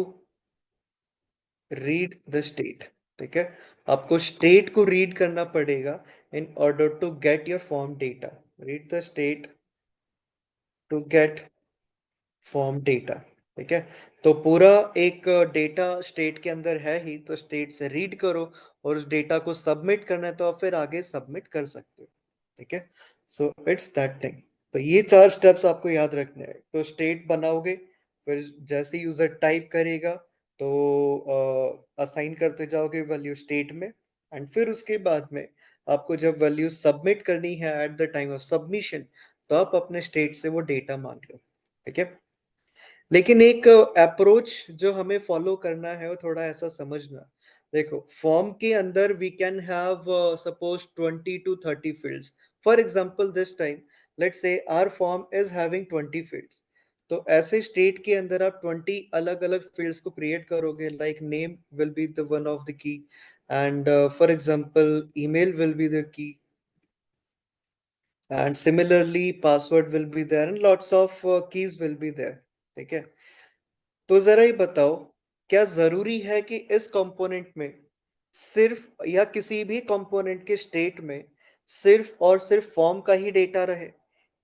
read the state. ठीक है, आपको स्टेट को रीड करना पड़ेगा in order to get your form data. Read the state to gate form data. ठीक है, तो पूरा एक डेटा स्टेट के अंदर है ही, तो स्टेट से रीड करो और उस डेटा को सबमिट करना है तो आप फिर आगे सबमिट कर सकते हो। ठीक है, सो इट्स दैट थिंग। तो ये 4 स्टेप्स आपको याद रखने हैं। तो स्टेट बनाओगे, फिर जैसे यूजर टाइप करेगा तो असाइन करते जाओगे वैल्यू स्टेट में, एंड फिर उसके बाद में आपको जब वैल्यू सबमिट करनी है eight the time of submission, तो आप अपने स्टेट से वो डेटा मांग लो। ठीक है, लेकिन एक अप्रोच जो हमें फॉलो करना है वो थोड़ा ऐसा समझना। देखो, फॉर्म के अंदर we can have suppose 20 to 30 fields. For example this time let's say our form is having 20 fields. तो ऐसे स्टेट के अंदर आप 20 अलग अलग फील्ड्स को क्रिएट करोगे, like name will be the one of the key, and for example email will be the key, and similarly password will be there and lots of keys will be there। ठीक है, तो जरा ये बताओ, क्या जरूरी है कि इस कंपोनेंट में सिर्फ, या किसी भी कंपोनेंट के स्टेट में सिर्फ और सिर्फ फॉर्म का ही डेटा रहे?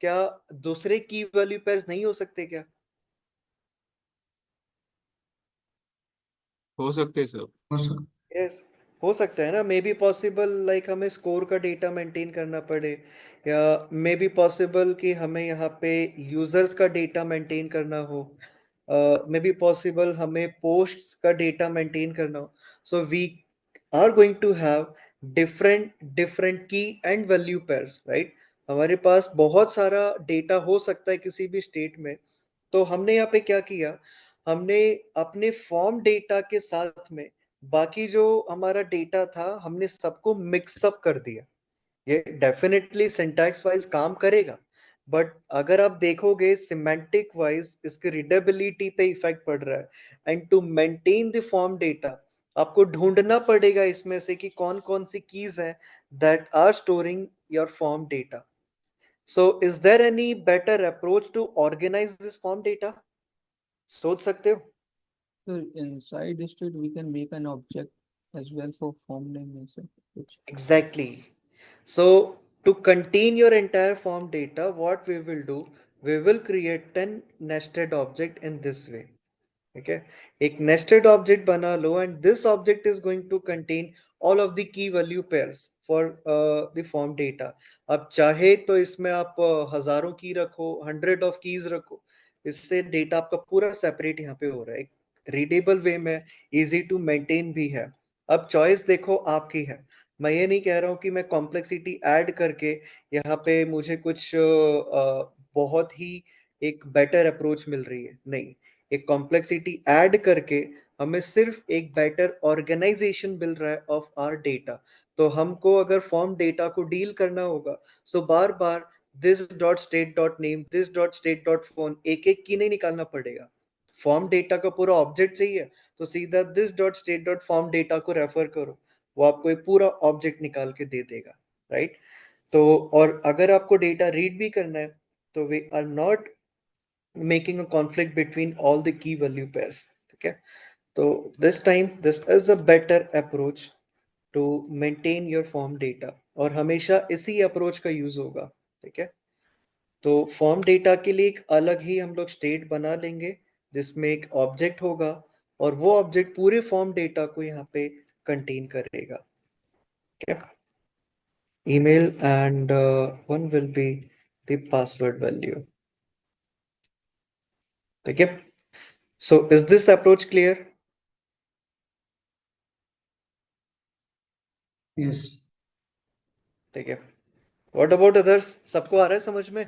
क्या दूसरे की वैल्यू पेयर्स नहीं हो सकते क्या? हो सकते सर। यस, हो सकता है ना। मे बी पॉसिबल लाइक हमें स्कोर का डेटा मेंटेन करना पड़े, या मे बी पॉसिबल कि हमें यहाँ पे यूजर्स का डेटा मेंटेन करना हो, मे बी पॉसिबल हमें पोस्ट्स का डेटा मेंटेन करना हो। So we are going to have different different key and value pairs, right? हमारे पास बहुत सारा डेटा हो सकता है किसी भी स्टेट में। तो हमने यहाँ पे क्या किया, हमने अपने फॉर्म डेटा के साथ में बाकी जो हमारा डेटा था, हमने सबको मिक्सअप कर दिया। ये डेफिनेटली सिंटैक्स वाइज काम करेगा, बट अगर आप देखोगे सिमेंटिक वाइज इसकी रीडेबिलिटी पे इफेक्ट पड़ रहा है। And to maintain the form data, आपको ढूंढना पड़ेगा इसमें से कि कौन कौन सी कीज हैं that are storing your form data. So is there any better approach to organize this form data? सोच सकते हो? So inside state we can make an object as well for form name also. Which Exactly. So to contain your entire form data, what we will do, we will create 10 nested object in this way. ठीक है, एक nested object बना लो, and this object is going to contain all of the key value pairs for the form data। अब चाहे तो इसमें आप हजारों की रखो, 100 of keys रखो, इससे डेटा आपका पूरा सेपरेट यहाँ पे हो रहा है, रीडेबल वे में, इजी टू मेंटेन भी है। अब चॉइस देखो आपकी है। मैं ये नहीं कह रहा हूँ कि मैं कॉम्प्लेक्सिटी ऐड करके यहाँ पे मुझे कुछ बहुत ही एक बेटर अप्रोच मिल रही है, नहीं। एक कॉम्प्लेक्सिटी ऐड करके हमें सिर्फ एक बेटर ऑर्गेनाइजेशन मिल रहा है ऑफ आर डेटा। तो हमको अगर फॉर्म डेटा को डील करना होगा, सो बार बार this dot state dot name, this dot state dot phone, एक एक की नहीं निकालना पड़ेगा। फॉर्म डेटा का पूरा ऑब्जेक्ट चाहिए, तो सीधा this dot state dot form data को रेफर करो, वो आपको एक पूरा ऑब्जेक्ट निकाल के दे देगा, राइट? तो और अगर आपको डेटा रीड भी करना है, तो we are not making a conflict between all the key value pairs। ठीक है, तो this time this is a better approach to maintain your form data, और हमेशा इसी अप्रोच का यूज होगा। ठीक है, तो फॉर्म डेटा के लिए एक अलग ही हम लोग स्टेट बना लेंगे, जिसमें एक ऑब्जेक्ट होगा, और वो ऑब्जेक्ट पूरे फॉर्म डेटा को यहाँ पे कंटेन करेगा। ठीक है, email, and one will be the password value. Okay, so is this approach clear? Yes. ठीक है, what about others? सबको आ रहा है समझ में?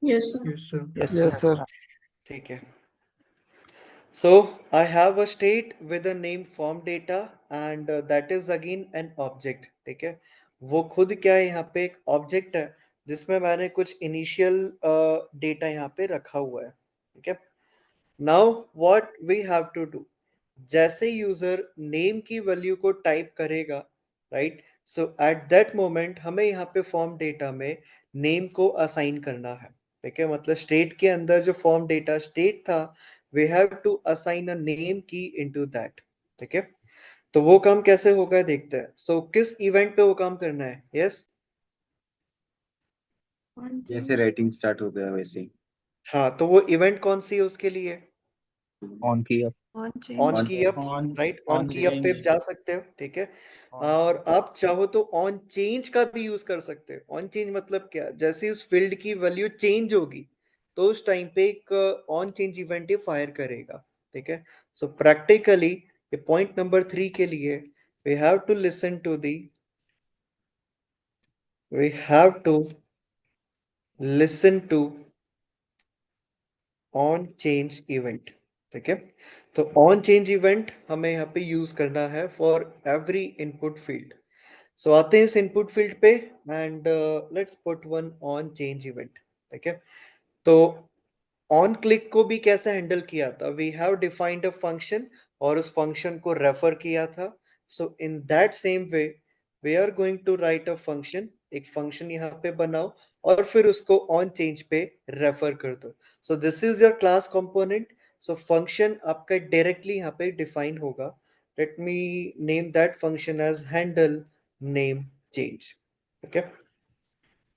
Yes, sir. Yes sir. Yes, sir. ठीक है, so I have a state with a name form data and that is again an object. ठीक है, वो खुद क्या है, यहाँ पे एक ऑब्जेक्ट है जिसमें मैंने कुछ इनिशियल डेटा यहाँ पे रखा हुआ है. ठीक है, now what we have to do, जैसे यूजर नेम की वैल्यू को टाइप करेगा, right, so at that moment हमें यहाँ पे फॉर्म डेटा में नेम को असाइन करना है. ठीक है, मतलब स्टेट के अंदर जो फॉर्म डेटा स्टेट था, we have to assign a name key into that. ठीक है, तो वो काम कैसे होगा देखते हैं. सो किस इवेंट पे वो काम करना है? यस, जैसे राइटिंग स्टार्ट हो गया वैसे ही हाँ, तो वो इवेंट कौन सी है उसके लिए? On key up. on on change. की up, On right, on on की अप पे change. जा सकते हो. ठीक है, On और आप चाहो तो ऑन चेंज का भी यूज कर सकते हो. ऑन चेंज मतलब क्या, जैसे उस फील्ड की वैल्यू चेंज होगी तो उस टाइम पे एक ऑन चेंज इवेंट ही फायर करेगा. ठीक है, सो प्रैक्टिकली ये पॉइंट नंबर 3 के लिए we have to listen to the, we have to listen to on change event. ठीक है, तो ऑन चेंज इवेंट हमें यहाँ पे यूज करना है फॉर एवरी इनपुट फील्ड. सो आते हैं इस इनपुट फील्ड पे and let's put one on change event. ठीक है, तो ऑन क्लिक को भी कैसे हैंडल किया था, we have defined a function और उस फंक्शन को रेफर किया था. So in that same way we are going to write a function, एक फंक्शन यहाँ पे बनाओ और फिर उसको ऑन चेंज पे रेफर कर दो. So this is your class component. So function आपका डायरेक्टली यहाँ पे डिफाइन होगा. Let me name that function as handle name change. Okay,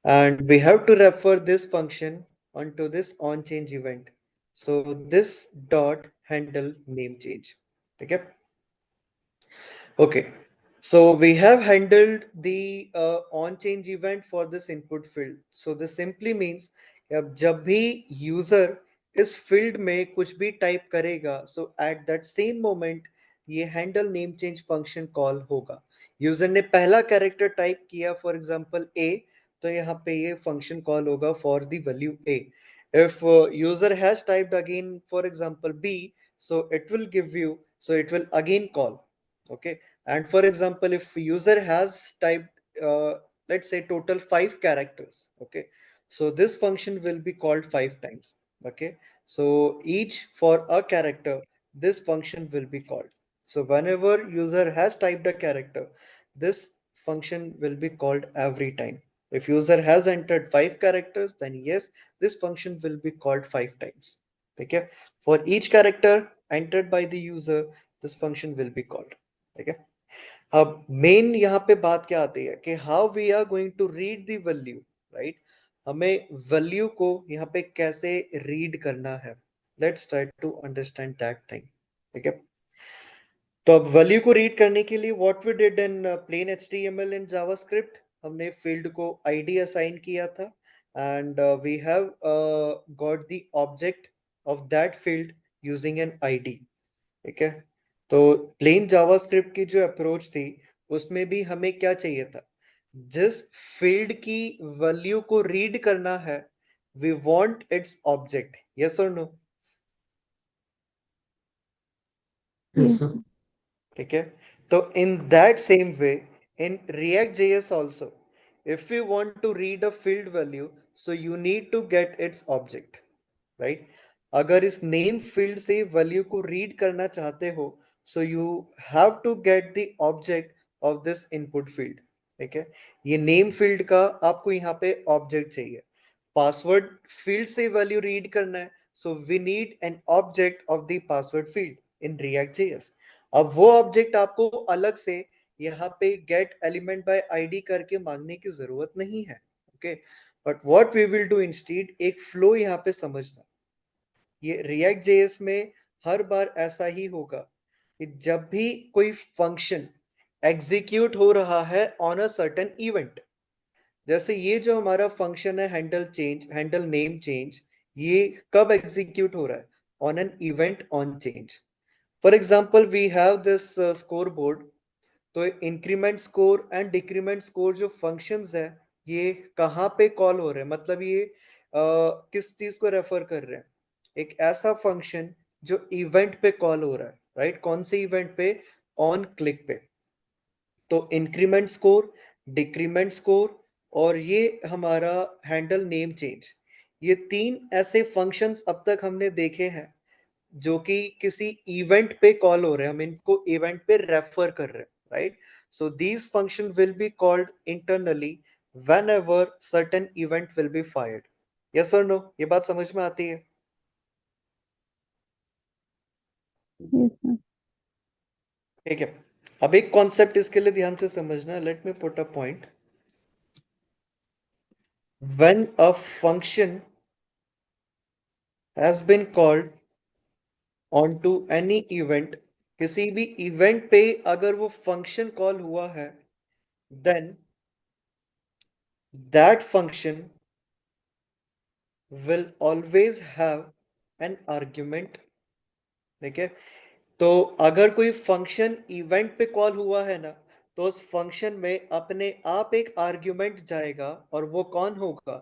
and we have to refer this function onto this on change event. So this dot handle name change. Okay, okay, so we have handled the on change event for this input field. So this simply means कि अब जब भी user इस field में कुछ भी type करेगा, so at that same moment ये handle name change function call होगा. यूजर ने पहला कैरेक्टर टाइप किया, फॉर एग्जांपल ए, तो यहाँ पे ये फंक्शन कॉल होगा for the value A. If user has typed again, for example b, so it will give you, so it will again call. Okay, and for example if user has typed let's say total 5 characters. Okay, so this function will be called 5 times. Okay, so each for a character this function will be called. So whenever user has typed a character, this function will be called every time. If user has entered 5 characters, then yes, this function will be called 5 times. Okay, for each character entered by the user, this function will be called. Okay, अब main यहाँ पे बात क्या आती है कि how we are going to read the value, right, हमें value को यहाँ पे कैसे रीड करना है. Let's try to understand that thing. ठीक है, तो अब वैल्यू को रीड करने के लिए what we did in plain HTML and JavaScript, हमने फील्ड को आईडी असाइन किया था and we have got the object of that field using an ID. ठीक है, तो प्लेन जावास्क्रिप्ट की जो अप्रोच थी उसमें भी हमें क्या चाहिए था, जिस फील्ड की वैल्यू को रीड करना है we want its object. Yes और नो? Yes, sir. ठीक है, तो in that same way in React JS also, if you want to read a field value, so you need to get its object, right. अगर इस name field से value को read करना चाहते हो, so you have to get the object of this input field. ठीक है, ये नेम फील्ड का आपको यहाँ पे ऑब्जेक्ट चाहिए. पासवर्ड फील्ड से वैल्यू रीड करना है, so we need an object of the password field in React JS. अब वो ऑब्जेक्ट आपको अलग से यहाँ पे गेट एलिमेंट बाय आईडी करके मांगने की जरूरत नहीं है. Okay, but what we will do instead, एक फ्लो यहाँ पे समझना. ये रिएक्ट जेएस में हर बार ऐसा ही होगा कि जब भी कोई फंक्शन एग्जीक्यूट हो रहा है ऑन अ सर्टेन इवेंट, जैसे ये जो हमारा फंक्शन है हैंडल नेम चेंज, ये कब एग्जीक्यूट हो रहा है? On an event on change. For example we have this score board, तो increment score and decrement score जो फंक्शंस है, ये कहाँ पे कॉल हो रहे हैं? मतलब ये किस चीज को रेफर कर रहे हैं? एक ऐसा फंक्शन जो इवेंट पे कॉल हो रहा है, राइट? कौन से इवेंट पे? ऑन क्लिक पे। तो इंक्रीमेंट स्कोर, डिक्रीमेंट स्कोर और ये हमारा हैंडल नेम चेंज, ये 3 ऐसे फंक्शंस अब तक हमने देखे हैं जो कि किसी इवेंट पे कॉल हो रहे हैं, हम इनको इवेंट पे रेफर कर रहे हैं, right? So these function will be called internally whenever certain event will be fired. yes or no? ये बात समझ में आती है? Yes, sir. ठीक है, अब एक कॉन्सेप्ट इसके लिए ध्यान से समझना, let me put a point. when a function has been called onto any event, किसी भी इवेंट पे अगर वो फंक्शन कॉल हुआ है, then that function will always have an argument। ठीक है, तो अगर कोई फंक्शन इवेंट पे कॉल हुआ है ना, तो उस फंक्शन में अपने आप एक आर्ग्यूमेंट जाएगा, और वो कौन होगा?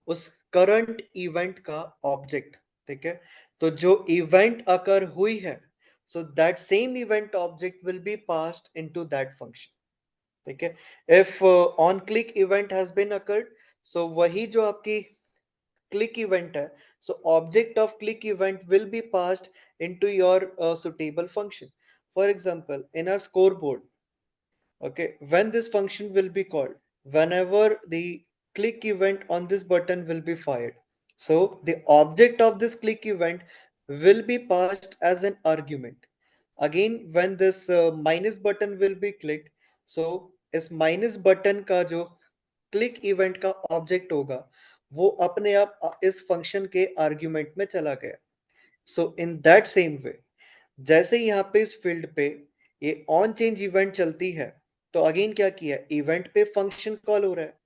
उस करंट इवेंट का ऑब्जेक्ट। ठीक है, तो जो इवेंट अकर हुई है, so that same event object will be passed into that function. ठीक है, if on click event has been occurred, so वही जो आपकी click event है, so object of click event will be passed into your suitable function. For example, in our scoreboard, okay, when this function will be called, whenever the click event on this button will be fired, so the object of this click event will be passed as an argument. Again, when this minus button will be clicked, so इस minus button का जो click event का object होगा, वो अपने आप इस function के आर्ग्यूमेंट में चला गया। सो इन दैट सेम वे, जैसे यहाँ पे इस फील्ड पे ये ऑन चेंज इवेंट चलती है, तो अगेन क्या किया? इवेंट पे फंक्शन कॉल हो रहा है,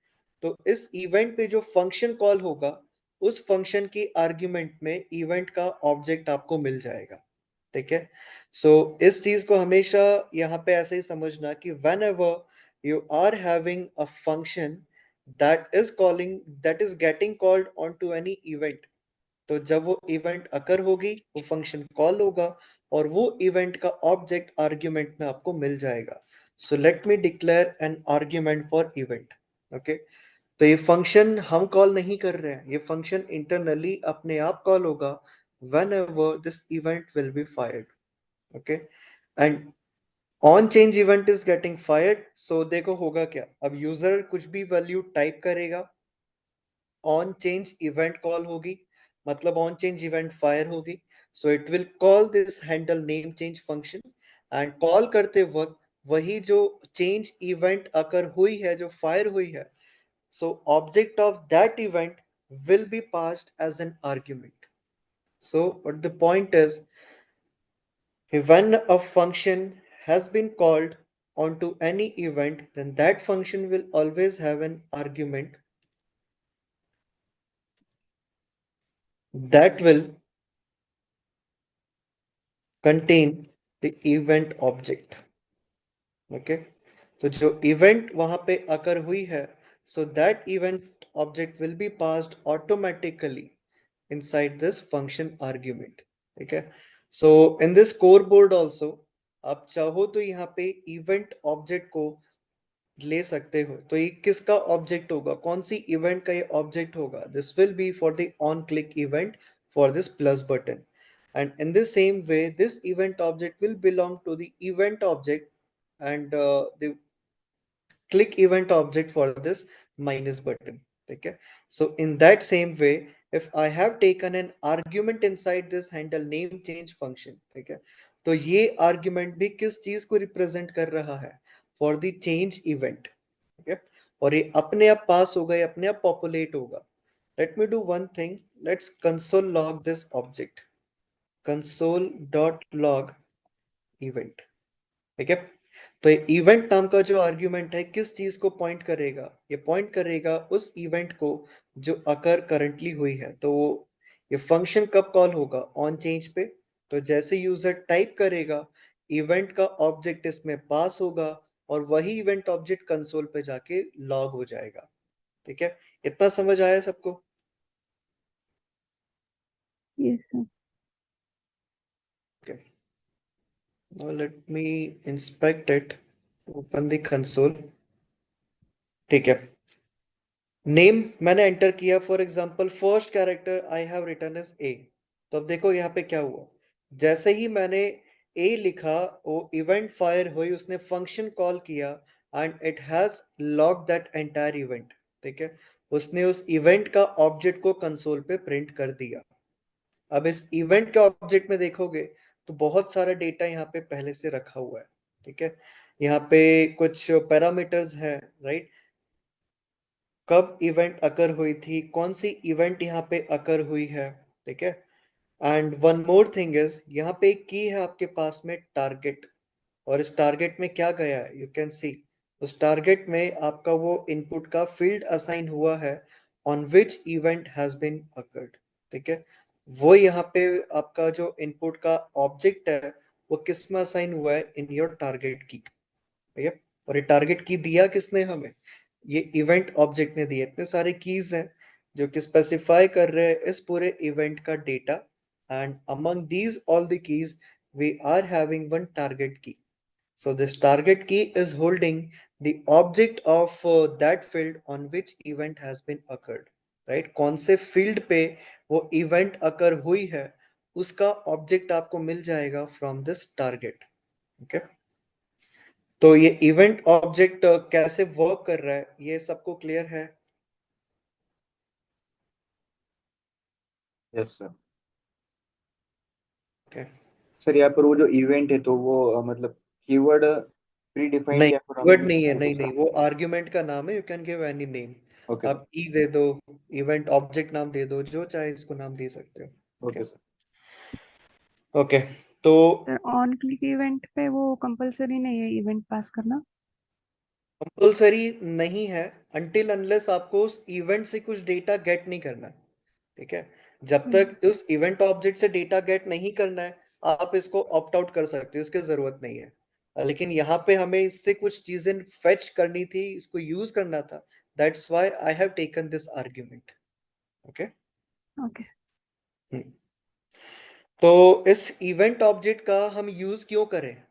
तो इस इवेंट पे जो फंक्शन कॉल होगा, उस फंक्शन की आर्ग्यूमेंट में इवेंट का ऑब्जेक्ट आपको मिल जाएगा। ठीक है, सो इस चीज को हमेशा यहाँ पे ऐसे ही समझना कि whenever you are having a function that is getting called onto any event, तो जब वो इवेंट अकर होगी, वो फंक्शन कॉल होगा, और वो इवेंट का ऑब्जेक्ट आर्ग्यूमेंट में आपको मिल जाएगा। So let me declare an argument for event. Okay, तो ये फंक्शन हम कॉल नहीं कर रहे हैं, ये फंक्शन इंटरनली अपने आप कॉल होगा whenever this event will be fired. Okay, and on change event is getting fired, so देखो होगा क्या? अब यूजर कुछ भी वैल्यू टाइप करेगा, ऑन चेंज इवेंट कॉल होगी, मतलब ऑन चेंज इवेंट फायर होगी, so it will call this handle name change function, and call करते वक्त वही जो चेंज इवेंट अकर हुई है, जो फायर हुई है, so object of that event will be passed as an argument. So what the point is, when a function has been called onto any event, then that function will always have an argument that will contain the event object. Okay, तो जो event वहां पे occur हुई है, so that event object will be passed automatically inside this function argument. ठीक है, so in this core board also, आप चाहो तो यहाँ पे event object को ले सकते हो, तो ये किसका ऑब्जेक्ट होगा? कौन सी इवेंट का ये ऑब्जेक्ट होगा? This will be for the on click event for this plus button, and in the same way this event object will belong to the event object, and the click event object for this minus button. Okay, so in that same way, if I have taken an argument inside this handle name change function, okay, तो ये argument भी किस चीज को represent कर रहा है? For the change event. Okay, और ये अपने आप पास होगा, ये अपने आप populate होगा। Let me do one thing, let's console log this object, console.log event। ठीक है, तो इवेंट नाम का जो आर्ग्यूमेंट है किस चीज को पॉइंट करेगा, ये पॉइंट करेगा उस इवेंट को जो अकर करंटली हुई है। तो ये फंक्शन कब कॉल होगा, ऑन चेंज पे। तो जैसे यूजर टाइप करेगा इवेंट का ऑब्जेक्ट इसमें पास होगा और वही इवेंट ऑब्जेक्ट कंसोल पे जाके लॉग हो जाएगा। ठीक है, इतना समझ आया सबको? Yes, sir. Okay. Now let me inspect it. Open the console. ठीक है, नेम मैंने एंटर किया, for example first character I have written as A. तो अब देखो यहाँ पे क्या हुआ, जैसे ही मैंने ए लिखा वो इवेंट फायर हुई, उसने फंक्शन कॉल किया and it has log that entire event. ठीक है, उसने उस इवेंट का ऑब्जेक्ट को कंसोल पे प्रिंट कर दिया। अब इस इवेंट के ऑब्जेक्ट में देखोगे तो बहुत सारा डेटा यहाँ पे पहले से रखा हुआ है। ठीक है, यहाँ पे कुछ पैरामीटर्स है, राइट, कब इवेंट अकर हुई थी, कौन सी इवेंट यहाँ पे अकर हुई है। ठीक है, and one more thing is यहाँ पे एक की है आपके पास में, टारगेट। और इस टारगेट में क्या गया है, यू कैन सी उस टारगेट में आपका वो इनपुट का फील्ड असाइन हुआ है on which event has been occurred. ठीक है, वो यहाँ पे आपका जो इनपुट का ऑब्जेक्ट है वो किस में असाइन हुआ है, इन योर टारगेट की। ठीक है, और ये टारगेट की दिया किसने हमें, ये इवेंट ऑब्जेक्ट ने दिया। इतने सारे कीज हैं जो कि स्पेसिफाई कर रहे हैं इस पूरे इवेंट का data, and among these all the keys we are having one target key. So this target key is holding the object of that field on which event has been occurred, right? कौन से field पे वो event occur हुई है उसका object आपको मिल जाएगा from this target. Okay? तो ये event object कैसे work कर रहा है ये सबको clear है? Yes sir. Okay. सर यहाँ पर वो जो इवेंट है तो वो मतलब कीवर्ड प्री डिफाइंड नहीं, या फिर वर्ड हमें नहीं है, वो नहीं दूसरा? नहीं, वो आर्ग्यूमेंट का नाम है, you can give any name. Okay sir. आप ई दे दो, इवेंट ऑब्जेक्ट नाम दे दो, जो चाहे इसको नाम दे सकते हो। Okay sir. ओके, तो सर ऑन क्लिक इवेंट पे वो कंपलसरी नहीं है इवेंट पास करना? कंपलसरी नहीं है अनटिल अनलेस आपको उस इवेंट से कुछ डेटा गेट नहीं करना है। ठीक है, जब तक उस इवेंट ऑब्जेक्ट से डेटा गेट नहीं करना है आप इसको ऑप्ट आउट कर सकते हो, इसकी जरूरत नहीं है। लेकिन यहाँ पे हमें इससे कुछ चीजें फेच करनी थी, इसको यूज करना था, that's why I have taken this argument. Okay, okay sir. तो इस इवेंट ऑब्जेक्ट का हम यूज क्यों करें,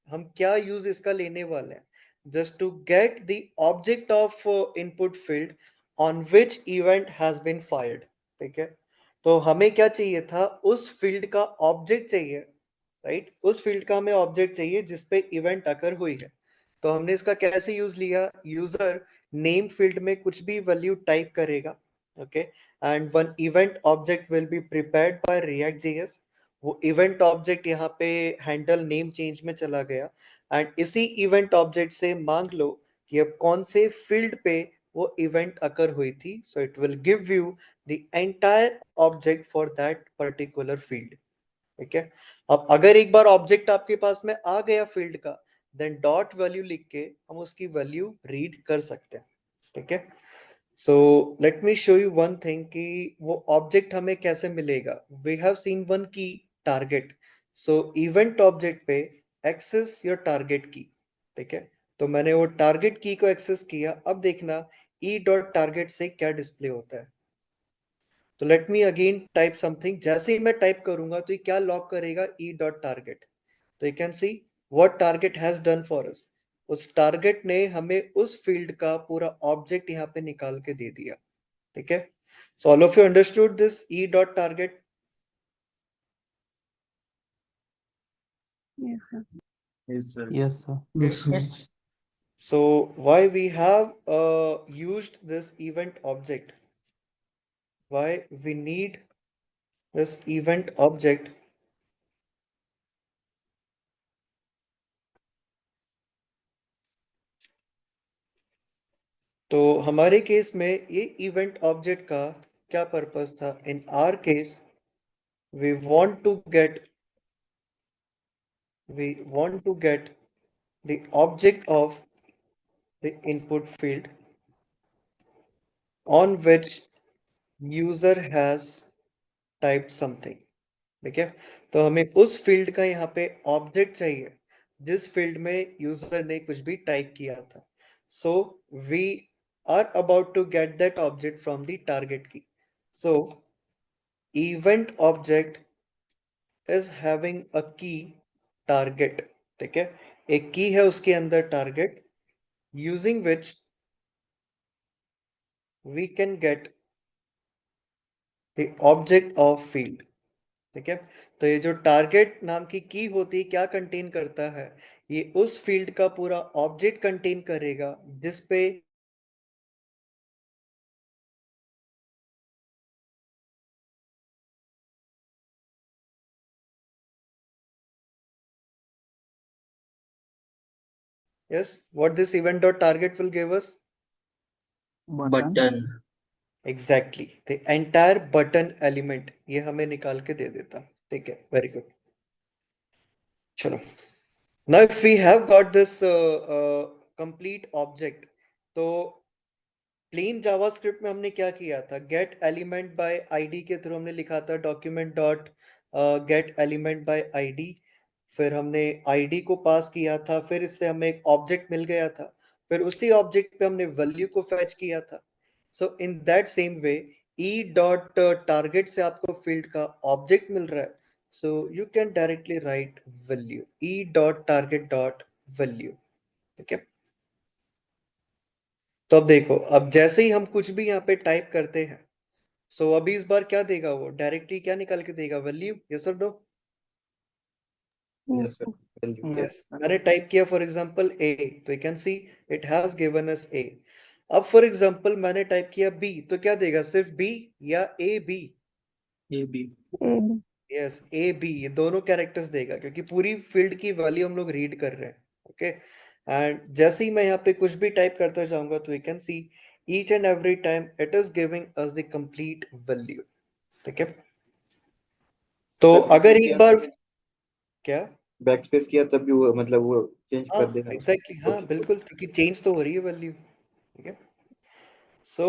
हम क्या यूज इसका लेने वाले हैं, just to get the object of input field on which event has been fired. ठीक है, तो हमें क्या चाहिए था, उस फील्ड का ऑब्जेक्ट चाहिए, राइट, उस फील्ड का हमें ऑब्जेक्ट चाहिए जिसपे इवेंट अकर हुई है। तो हमने इसका कैसे यूज लिया, यूजर नेम फील्ड में कुछ भी वैल्यू टाइप करेगा, okay, and one event object will be prepared by react JS. वो इवेंट ऑब्जेक्ट यहाँ पे हैंडल नेम चेंज में चला गया एंड इसी इवेंट ऑब्जेक्ट से मांग लो कि अब कौन से फील्ड पे वो इवेंट अकर हुई थी, सो it will give you the entire object for that particular field. ठीक है, अब अगर एक बार ऑब्जेक्ट आपके पास में आ गया फील्ड का, देन डॉट वैल्यू लिख के हम उसकी वैल्यू रीड कर सकते हैं। ठीक है, so let me show you one thing कि वो ऑब्जेक्ट हमें कैसे मिलेगा। वी हैव सीन वन की, टारगेट। सो इवेंट ऑब्जेक्ट पे एक्सेस योर टारगेट की। ठीक है, तो मैंने वो टारगेट की को एक्सेस किया, अब देखना ई डॉट टारगेट से क्या डिस्प्ले होता है। तो let me again type something, जैसे ही मैं टाइप करूंगा तो ये क्या लॉक करेगा, ई डॉट टारगेट। तो you can see what target has done for us, उस टारगेट ने हमें उस फील्ड का पूरा ऑब्जेक्ट यहाँ पे निकाल के दे दिया। ठीक है, so all of you understood this E dot target? Yes sir. Yes sir. Yes, sir. Yes, sir. So why we have used this event object, why we need this event object, तो हमारे case में ये event object का क्या purpose था, इन are case we want to get the object of the input field on which user has typed something. ठीक है, तो हमें उस फील्ड का यहाँ पे ऑब्जेक्ट चाहिए जिस फील्ड में यूजर ने कुछ भी टाइप किया था. So we are about to get that object from the target key. So event object is having a key target. ठीक है, एक की है उसके अंदर target, using which we can get the object of field. ठीक है, तो ये जो टारगेट नाम की होती है क्या कंटेन करता है, ये उस फील्ड का पूरा ऑब्जेक्ट कंटेन करेगा जिस पे yes what this event dot target will give us. Button. Exactly, the entire button element ये हमें निकाल के दे देता. ठीक है, वेरी गुड. चलो, now if we have got this complete object, तो प्लेन जावास्क्रिप्ट में हमने क्या किया था, गेट एलिमेंट बाय आईडी के थ्रू हमने लिखा था document dot gate element by ID. फिर हमने आईडी को पास किया था, फिर इससे हमें एक ऑब्जेक्ट मिल गया था, फिर उसी ऑब्जेक्ट पे हमने वैल्यू को फेच किया था. So in that same way e dot target से आपको फील्ड का ऑब्जेक्ट मिल रहा है, so you can directly write value e dot target dot value. ठीक है, तो अब देखो, अब जैसे ही हम कुछ भी यहाँ पे टाइप करते हैं, सो अभी इस बार क्या देगा, वो डायरेक्टली क्या निकाल के देगा, वैल्यू. यस और no. Yes sir, value. Yes, मैंने टाइप किया फॉर एग्जांपल ए, तो you can see it has given us A. अब फॉर एग्जांपल मैंने टाइप किया बी, तो क्या देगा, सिर्फ बी या A B. AB. Yes, A B, ये दोनों कैरेक्टर्स देगा क्योंकि पूरी फील्ड की वैल्यू हम लोग रीड कर रहे हैं. ओके, एंड जैसे ही मैं यहाँ पे कुछ भी टाइप करता जाऊंगा तो you can see each and every time it is giving us the complete value. ठीक है, तो सर, अगर किया एक बार तो क्या, बैक स्पेस किया तब भी वो मतलब वो चेंज हाँ कर देगा. एग्जैक्टली, हाँ बिल्कुल, क्योंकि चेंज तो हो रही है वैल्यू. ठीक है, so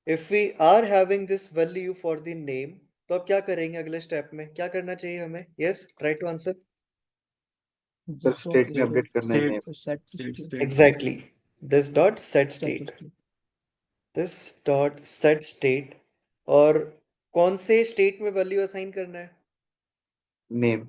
if we are having this value for the name, तो अब क्या करेंगे, अगले स्टेप में क्या करना चाहिए हमें. Yes, try to answer. Sir, This dot state में अपडेट करना है. set state. Exactly, this dot set Set state, state. This dot set state. और कौन से स्टेट में वैल्यू असाइन करना है, नेम,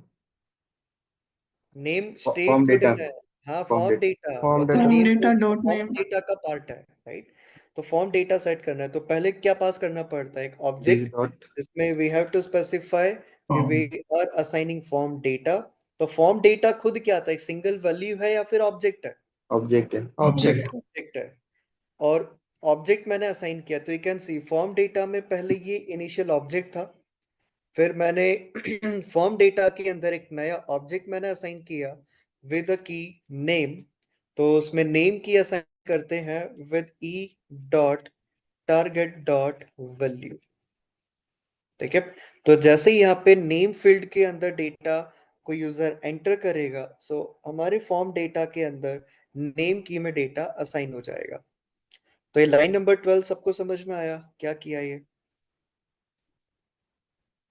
नेम स्टेट फॉर्म थोड़ी डेटा, ना है. हाँ, फॉर्म फॉर्म डेटा. डेटा, वो Form तो data. Form name data dot form name. Data का पार्ट है, राइट. तो फॉर्म डेटा सेट करना है, तो पहले क्या पास करना पड़ता है, एक दिस ऑब्जेक्ट डॉट जिसमें वी हैव टू स्पेसिफाई कि we Form. Are assigning form data. तो फॉर्म डेटा खुद क्या था, एक सिंगल वैल्यू है या फिर ऑब्जेक्ट है, ऑब्जेक्ट है. Object. ऑब्जेक्ट है. और ऑब्जेक्ट मैंने असाइन किया, तो you can see form data में पहले ये इनिशियल ऑब्जेक्ट था, फिर मैंने फॉर्म डेटा के अंदर एक नया ऑब्जेक्ट मैंने असाइन किया विद अ की नेम. तो उसमें नेम की असाइन करते हैं with E dot target dot value. ठीक है, तो जैसे ही यहाँ पे नेम फील्ड के अंदर डेटा को यूजर एंटर करेगा, सो हमारे फॉर्म डेटा के अंदर नेम की में डेटा असाइन हो जाएगा. तो ये लाइन नंबर 12 सबको समझ में आया क्या किया ये.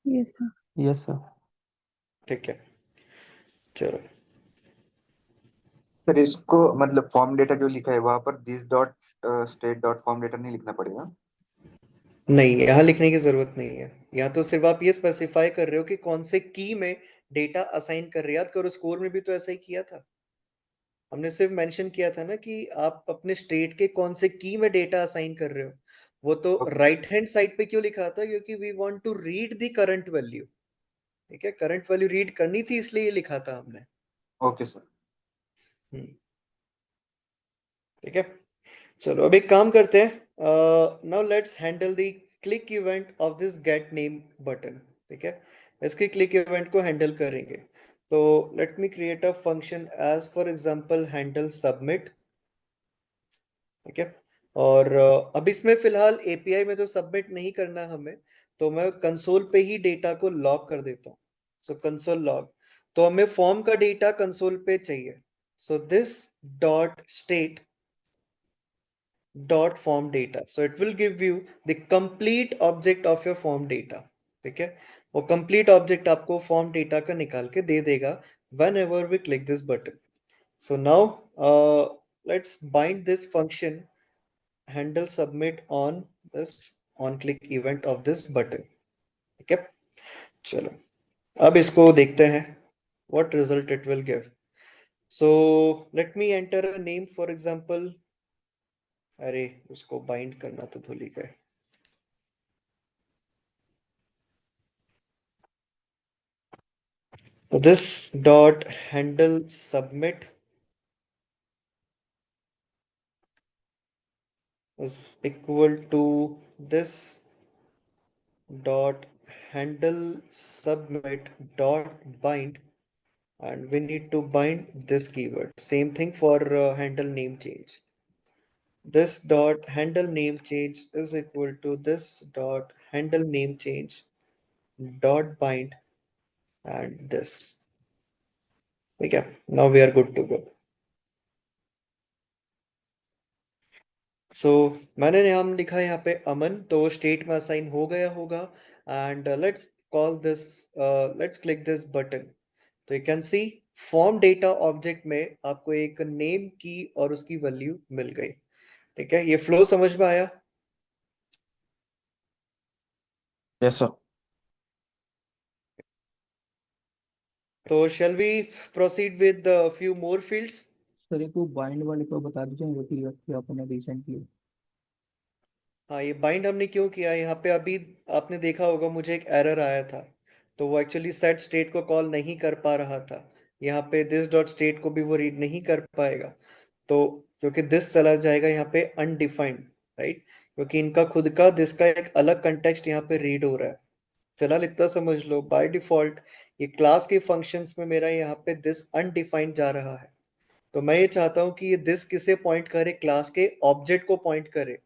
Yes sir. Yes, sir. ठीक है, चलो. सर, इसको मतलब फॉर्म डेटा जो लिखा है वहां पर this dot state dot form data नहीं लिखना पड़ेगा. नहीं, यहाँ लिखने की जरूरत नहीं है. यहाँ तो सिर्फ आप ये स्पेसिफाई कर रहे हो कि कौन से की में डेटा असाइन कर रहे हो. याद करो, स्कोर में भी तो ऐसा ही किया था. हमने सिर्फ मेंशन किया था ना कि आप अपने स्टेट के कौन से की में डेटा असाइन कर रहे हो. वो तो राइट हैंड साइड पे क्यों लिखा था, क्योंकि we want to read the current value. ठीक है, करंट वैल्यू रीड करनी थी, इसलिए ये लिखा था हमने. Okay sir. ठीक है, चलो अब एक काम करते हैं. Now let's handle the click event of this get name button. ठीक है, इसके क्लिक इवेंट को हैंडल करेंगे. तो let me create a function as for example handle submit. ठीक है, और अब इसमें फिलहाल एपीआई में तो सबमिट नहीं करना हमें, तो मैं कंसोल पे ही डेटा को लॉग कर देता हूँ. सो कंसोल लॉग, तो हमें फॉर्म का डेटा कंसोल पे चाहिए. So this dot state dot form data, so it will give you the complete object of your form data. ठीक है, वो complete object आपको form data का निकाल के दे देगा whenever we click this button. So now let's bind this function handle submit on this on click event of this button. ठीक है, चलो अब इसको देखते हैं what result it will give. So let me enter a name, for example. अरे उसको bind करना तो भूल ही गए. This dot handle submit is equal to this dot handle submit dot bind, and we need to bind this keyword. Same thing for handle name change. This dot handle name change is equal to this dot handle name change dot bind and this. Okay, now we are good to go. So मैंने नाम लिखा है यहाँ पे अमन, तो state में assign हो गया होगा. And let's call this, let's click this button. तो you can see form data object में आपको एक नेम की और उसकी वैल्यू मिल गई. ठीक है, ये फ्लो समझ में आया? Yes, sir. तो shall we proceed with a few more fields? Sir एक वो बाइंड वाले को बता दीजिए जो कि आपने रिसेंटली. हाँ, ये बाइंड हमने क्यों किया है यहाँ पे, अभी आपने देखा होगा मुझे एक एरर आया था, तो वो एक्चुअली सेट स्टेट को कॉल नहीं कर पा रहा था. यहाँ पे दिस डॉट स्टेट को भी वो रीड नहीं कर पाएगा, तो क्योंकि दिस चला जाएगा यहाँ पे अनडिफाइंड, राइट, क्योंकि इनका खुद का दिस का एक अलग कंटेक्स्ट यहाँ पे रीड हो रहा है. फिलहाल इतना समझ लो, बाय डिफॉल्ट ये क्लास के फंक्शंस में मेरा यहाँ पे दिस अनडिफाइंड जा रहा है. तो मैं ये चाहता हूँ कि ये दिस किसे पॉइंट करे, क्लास के ऑब्जेक्ट को पॉइंट करे.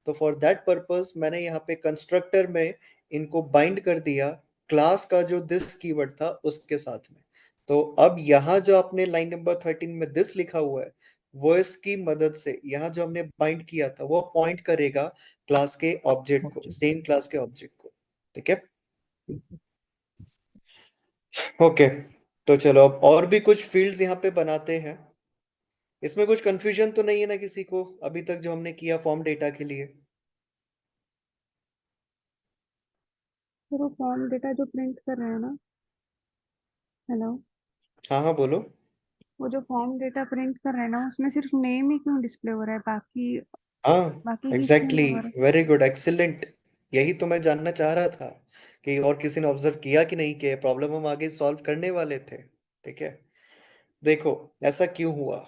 तो फॉर दैट पर्पस मैंने यहाँ पे कंस्ट्रक्टर में इनको बाइंड कर दिया क्लास का जो दिस कीवर्ड था उसके साथ में. तो अब यहाँ जो आपने लाइन नंबर 13 में दिस लिखा हुआ है, वो इसकी मदद से यहाँ जो हमने बाइंड किया था वो पॉइंट करेगा क्लास के ऑब्जेक्ट को, सेम क्लास के ऑब्जेक्ट को. ठीक है, ओके. तो चलो अब और भी कुछ फील्ड्स यहाँ पे बनाते हैं. इसमें कुछ कंफ्यूजन तो नहीं है ना किसी को अभी तक जो हमने किया फॉर्म डेटा के लिए? फिर वो फॉर्म डेटा जो प्रिंट कर रहे हैं ना, हेलो, हाँ हाँ बोलो. वो जो फॉर्म डेटा प्रिंट कर रहे हैं ना उसमें सिर्फ नेम ही क्यों डिस्प्ले हो रहा है, बाकी हाँ बाकी कीज क्यों एग्जैक्टली, नहीं हो रहा? Very good, excellent. यही तो मैं जानना चाह रहा था कि और किसी ने ऑब्जर्व किया कि नहीं किया. प्रॉब्लम हम आगे सॉल्व करने वाले थे. ठीक है, देखो ऐसा क्यों हुआ.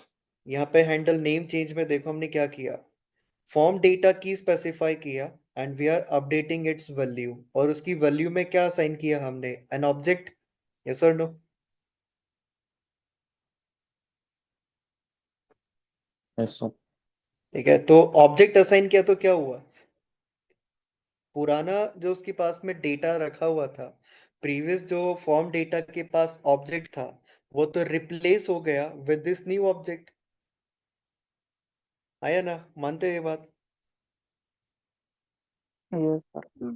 यहाँ पे हैंडल नेम चेंज में देखो हमने क्या किया, फॉर्म डेटा की स्पेसिफाई किया and we are updating its value, और उसकी वैल्यू में क्या असाइन किया हमने, एन ऑब्जेक्ट. यस और नो? Yes, sir. ठीक है, तो ऑब्जेक्ट असाइन किया तो क्या हुआ, पुराना जो उसके पास में डेटा रखा हुआ था, प्रीवियस जो फॉर्म डेटा के पास ऑब्जेक्ट था, वो तो रिप्लेस हो गया विद दिस न्यू ऑब्जेक्ट. आया ना, मानते हो ये बात? Yes, sir.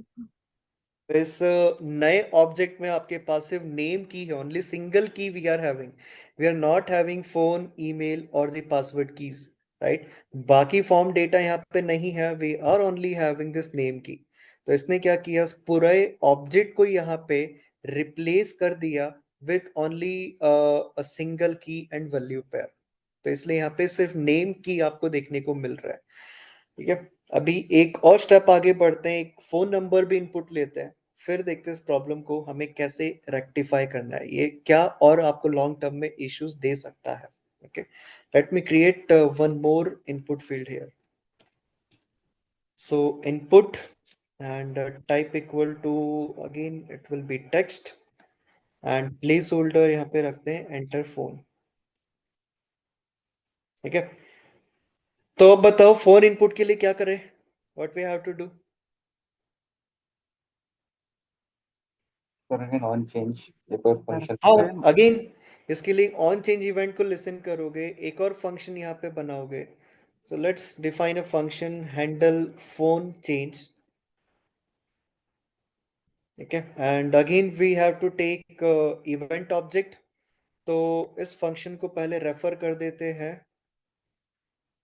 तो इस नए ऑब्जेक्ट में आपके पास सिर्फ नेम की है, only single key we are having. We are not having phone, email और द पासवर्ड कीज, राइट. बाकी फॉर्म डेटा यहाँ पे नहीं है, we are only having this name key. तो इसने क्या किया, पूरे ऑब्जेक्ट को यहाँ पे रिप्लेस कर दिया विथ ओनली अ सिंगल की एंड वैल्यू पेयर. तो इसलिए यहाँ पे सिर्फ नेम की आपको देखने को मिल रहा है. ठीक है, अभी एक और स्टेप आगे बढ़ते हैं, एक फोन नंबर भी इनपुट लेते हैं, फिर देखते हैं इस प्रॉब्लम को हमें कैसे रेक्टिफाई करना है, ये क्या और आपको लॉन्ग टर्म में इश्यूज दे सकता है. Okay, late me create one more input field here. So input and type equal to, again it will be text, and place holder यहाँ पे रखते हैं एंटर फोन. ठीक है, तो अब बताओ फोन इनपुट के लिए क्या करें, what we have to do? For an on change, the function. हाँ, अगेन इसके लिए ऑन चेंज इवेंट को लिसन करोगे, एक और फंक्शन यहाँ पे बनाओगे. So let's define a function handle phone change. Okay, and again we have to take event object. तो इस फंक्शन को पहले रेफर कर देते हैं.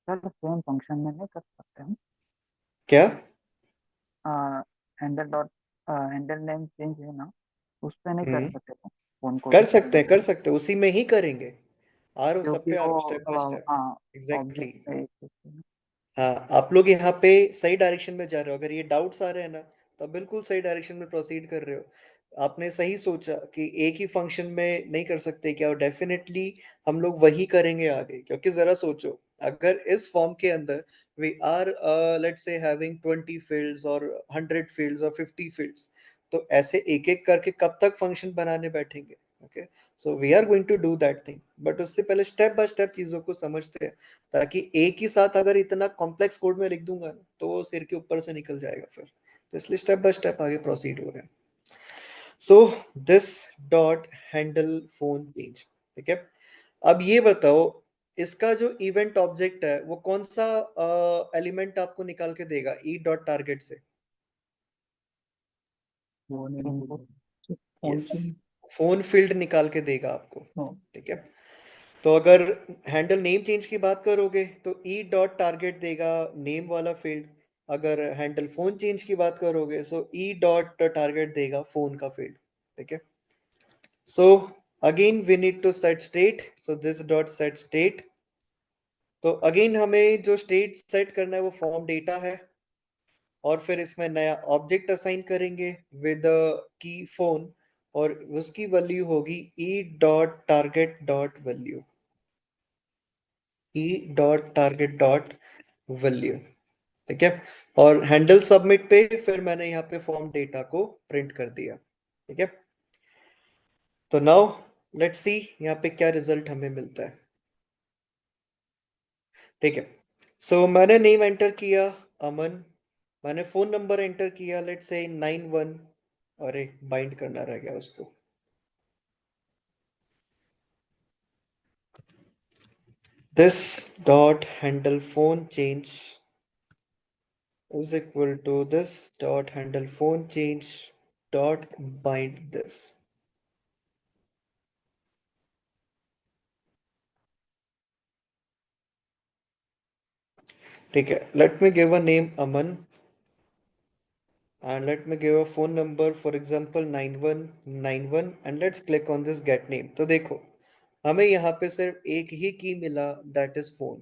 सर सेम फंक्शन में नहीं कर सकते हम? क्या? हैंडल नेम चेंज है ना, उस पे नहीं कर सकते फोन को कर भी? सकते हैं, उसी में ही करेंगे. आ रहा हूँ, सब क्योंकि पे आ रहा हूँ, वो स्टेप बाय स्टेप. हाँ एग्जैक्टली. ऑब्जेक्ट है एक उसके में। हाँ, आप लोग यहाँ पे सही डायरेक्शन में जा रहे हो. अगर ये डाउट्स आ रहे हैं ना, तो आप बिल्कुल सही डायरेक्शन में प्रोसीड कर रहे हो. आपने सही सोचा कि एक ही फंक्शन में नहीं कर सकते क्या, और डेफिनेटली हम लोग वही करेंगे आगे. क्योंकि जरा सोचो, अगर इस फॉर्म के अंदर we are let's say having 20 fields और 100 फील्ड्स और 50 फील्ड्स, तो ऐसे एक एक करके कब तक फंक्शन बनाने बैठेंगे. Okay, so we are going to do that thing, but उससे पहले स्टेप बाय स्टेप चीजों को समझते हैं, ताकि एक ही साथ अगर इतना कॉम्प्लेक्स कोड में लिख दूंगा ना, तो वो सिर के ऊपर से निकल जाएगा फिर. तो इसलिए स्टेप बाय स्टेप आगे प्रोसीड हो रहे हैं. सो this dot handle phone page. ठीक है, अब ये बताओ, इसका जो इवेंट ऑब्जेक्ट है वो कौन सा एलिमेंट आपको निकाल के देगा ई डॉट टारगेट से? यस, फोन फील्ड निकाल के देगा आपको. ठीक है, तो अगर हैंडल नेम चेंज की बात करोगे तो ई डॉट टारगेट देगा नेम वाला फील्ड. अगर हैंडल फोन चेंज की बात करोगे सो ई डॉट टारगेट देगा फोन का फील्ड. ठीक है, so again we need to set state. So this dot set state. तो अगेन हमें जो स्टेट सेट करना है वो फॉर्म डेटा है, और फिर इसमें नया ऑब्जेक्ट असाइन करेंगे विद की फोन, और उसकी वैल्यू होगी ई dot target dot value. E dot target dot value. ठीक है, और हैंडल सबमिट पे फिर मैंने यहाँ पे फॉर्म डेटा को प्रिंट कर दिया. ठीक है, तो नाउ लेट्स सी यहाँ पे क्या रिजल्ट हमें मिलता है. ठीक है, सो मैंने नेम एंटर किया अमन, मैंने फोन नंबर एंटर किया लेट्स से 91. अरे बाइंड करना रह गया उसको. This dot handle phone change is equal to this dot handle phone change dot bind this. ठीक है, let me give a name Aman and let me give a phone number, for example 9191, and let's click on this get name. तो देखो, हमें यहाँ पे सिर्फ एक ही की मिला, that is phone.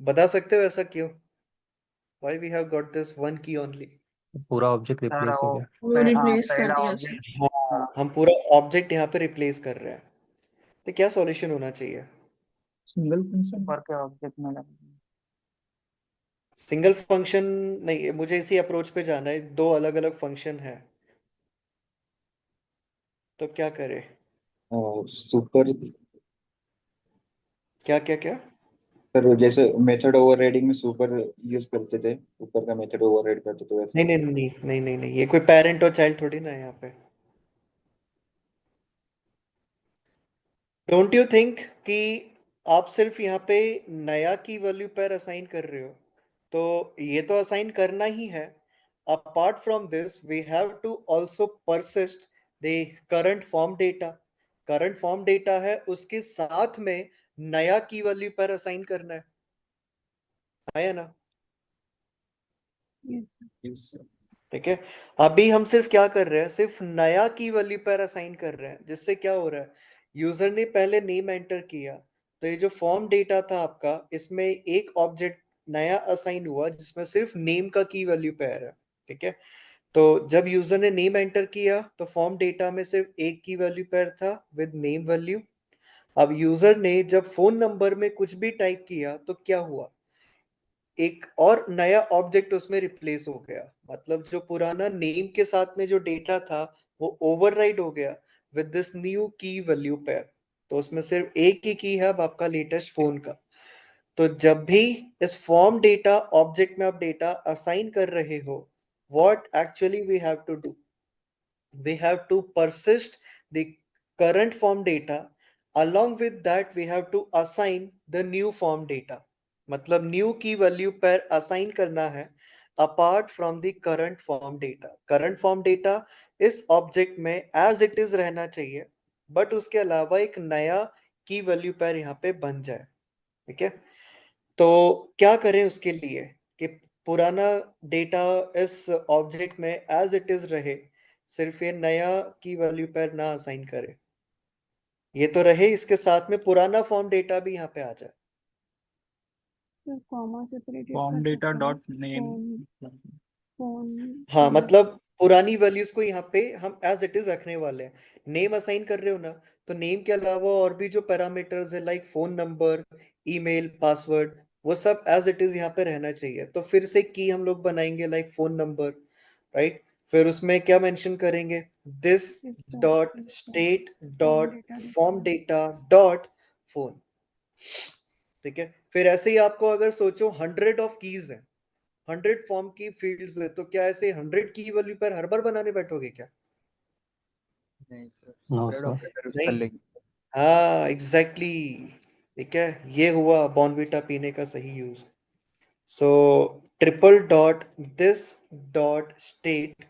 बता सकते हो ऐसा क्यों? Why we have got this one key only? पूरा ऑब्जेक्ट सर रिप्लेस हो वो गया. वो रिप्लेस कर पहला दिया ऑब्जेक्ट सर. हाँ, हम पूरा ऑब्जेक्ट यहाँ पे रिप्लेस कर रहे हैं. तो क्या सॉल्यूशन होना चाहिए? Single function. ऊपर के ऑब्जेक्ट में लगा। सिंगल फंक्शन नहीं, मुझे इसी अप्रोच पे जाना है. दो अलग अलग फंक्शन है, तो क्या करें? सुपर क्या क्या क्या? सर, जैसे मेथड ओवरराइडिंग में सुपर यूज करते थे, ऊपर का मेथड ओवरराइड करते थे वैसे. नहीं नहीं नहीं नहीं नहीं नहीं, ये कोई पेरेंट और चाइल्ड थोड़ी ना है यहाँ पे. डोंट यू थिंक कि आप सिर्फ यहाँ पे नया की वैल्यू पर असाइन कर रहे हो, तो ये तो असाइन करना ही है. Apart from this we have to also persist the current form data. Current form data है, उसके साथ में नया की वैल्यू पर असाइन करना है ना? Yes. ठीक है, अभी हम सिर्फ क्या कर रहे हैं, सिर्फ नया की वैल्यू पर असाइन कर रहे हैं, जिससे क्या हो रहा है, यूजर ने पहले नेम एंटर किया, तो ये जो फॉर्म डेटा था आपका, इसमें एक ऑब्जेक्ट नया असाइन हुआ जिसमें सिर्फ नेम का की वैल्यू पेयर है. ठीक है, तो जब यूजर ने नेम एंटर किया तो फॉर्म डेटा में सिर्फ एक की वैल्यू पेयर था विद नेम वैल्यू. अब यूजर ने जब फोन नंबर में कुछ भी टाइप किया तो क्या हुआ, एक और नया ऑब्जेक्ट उसमें रिप्लेस हो गया. मतलब जो पुराना नेम के साथ में जो डेटा था वो ओवरराइड हो गया with this new key value pair. तो उसमें सिर्फ एक ही की है अब आपका लेटेस्ट फोन का. तो जब भी इस फॉर्म डेटा ऑब्जेक्ट में आप डेटा असाइन कर रहे हो, what actually we have to do, we have to persist the current form data along with that we have to assign the new form data, मतलब new की value पर assign करना है apart from the current form data. current form data इस object में as it is रहना चाहिए, but उसके अलावा एक नया की वैल्यू पर यहाँ पे बन जाए. ठीक है, तो क्या करें उसके लिए कि पुराना डेटा इस ऑब्जेक्ट में एज इट इज रहे, सिर्फ ये नया की वैल्यू पर ना असाइन करे, ये तो रहे, इसके साथ में पुराना फॉर्म डेटा भी यहाँ पे आ जाए. तो कॉमा सेपरेटेड फॉर्म कर डेटा सकते हैं डॉट नेम फोन फोन हाँ, नंबर। मतलब पुरानी वैल्यूज को यहाँ पे हम एज इट इज रखने वाले हैं. नेम असाइन कर रहे हो ना, तो नेम के अलावा और भी जो पैरामीटर्स है like phone number, email, password, वो सब एज इट इज यहाँ पे रहना चाहिए. तो फिर से की हम लोग बनाएंगे लाइक फोन नंबर, राइट. फिर उसमें क्या मेंशन करेंगे, दिस इस dot state form dot data form define. Data dot phone. ठीक है, फिर ऐसे ही आपको अगर सोचो 100 ऑफ कीज है, 100 फॉर्म की फील्ड्स है, तो क्या ऐसे 100 की वैल्यू पर हर बार बनाने बैठोगे क्या? नहीं sir, No, spread sir. Operator use कर नहीं. लेंगे. हाँ, एग्जैक्टली. ठीक है, ये हुआ बॉर्नविटा पीने का सही use. So triple dot this dot state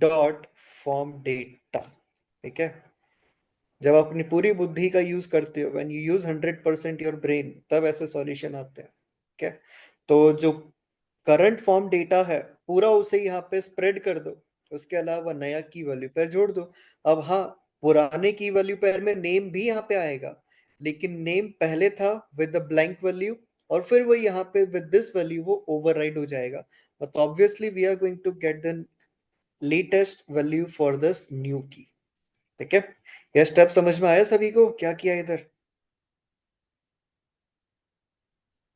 dot form data. ठीक है, जब आप अपनी पूरी बुद्धि का यूज करते हो, when you use 100% your brain, तब ऐसे सॉल्यूशन आते हैं. ठीक है, तो जो करंट फॉर्म डेटा है पूरा उसे यहाँ पे स्प्रेड कर दो, उसके अलावा नया की वैल्यू पर जोड़ दो. अब हाँ, पुराने की वैल्यू पर में नेम भी यहाँ पे आएगा, लेकिन नेम पहले था विद द ब्लैंक वैल्यू, और फिर वो यहाँ पे विद दिस वैल्यू वो ओवरराइड हो जाएगा. But obviously we are going to get the latest value for this new key. ठीक है, यह स्टेप समझ में आया सभी को, क्या किया इधर?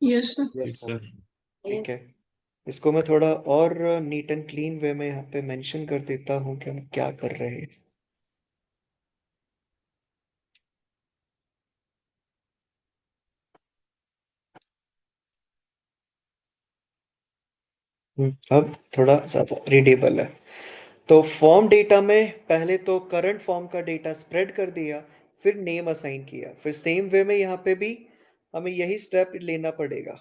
Yes sir. Yes sir. ठीक है, इसको मैं थोड़ा और नीट एंड क्लीन वे में यहाँ पे मेंशन कर देता हूँ कि हम क्या कर रहे हैं. अब थोड़ा ज्यादा रीडेबल है. तो फॉर्म डेटा में पहले तो करंट फॉर्म का डेटा स्प्रेड कर दिया, फिर नेम असाइन किया, फिर सेम वे में यहाँ पे भी हमें यही स्टेप लेना पड़ेगा.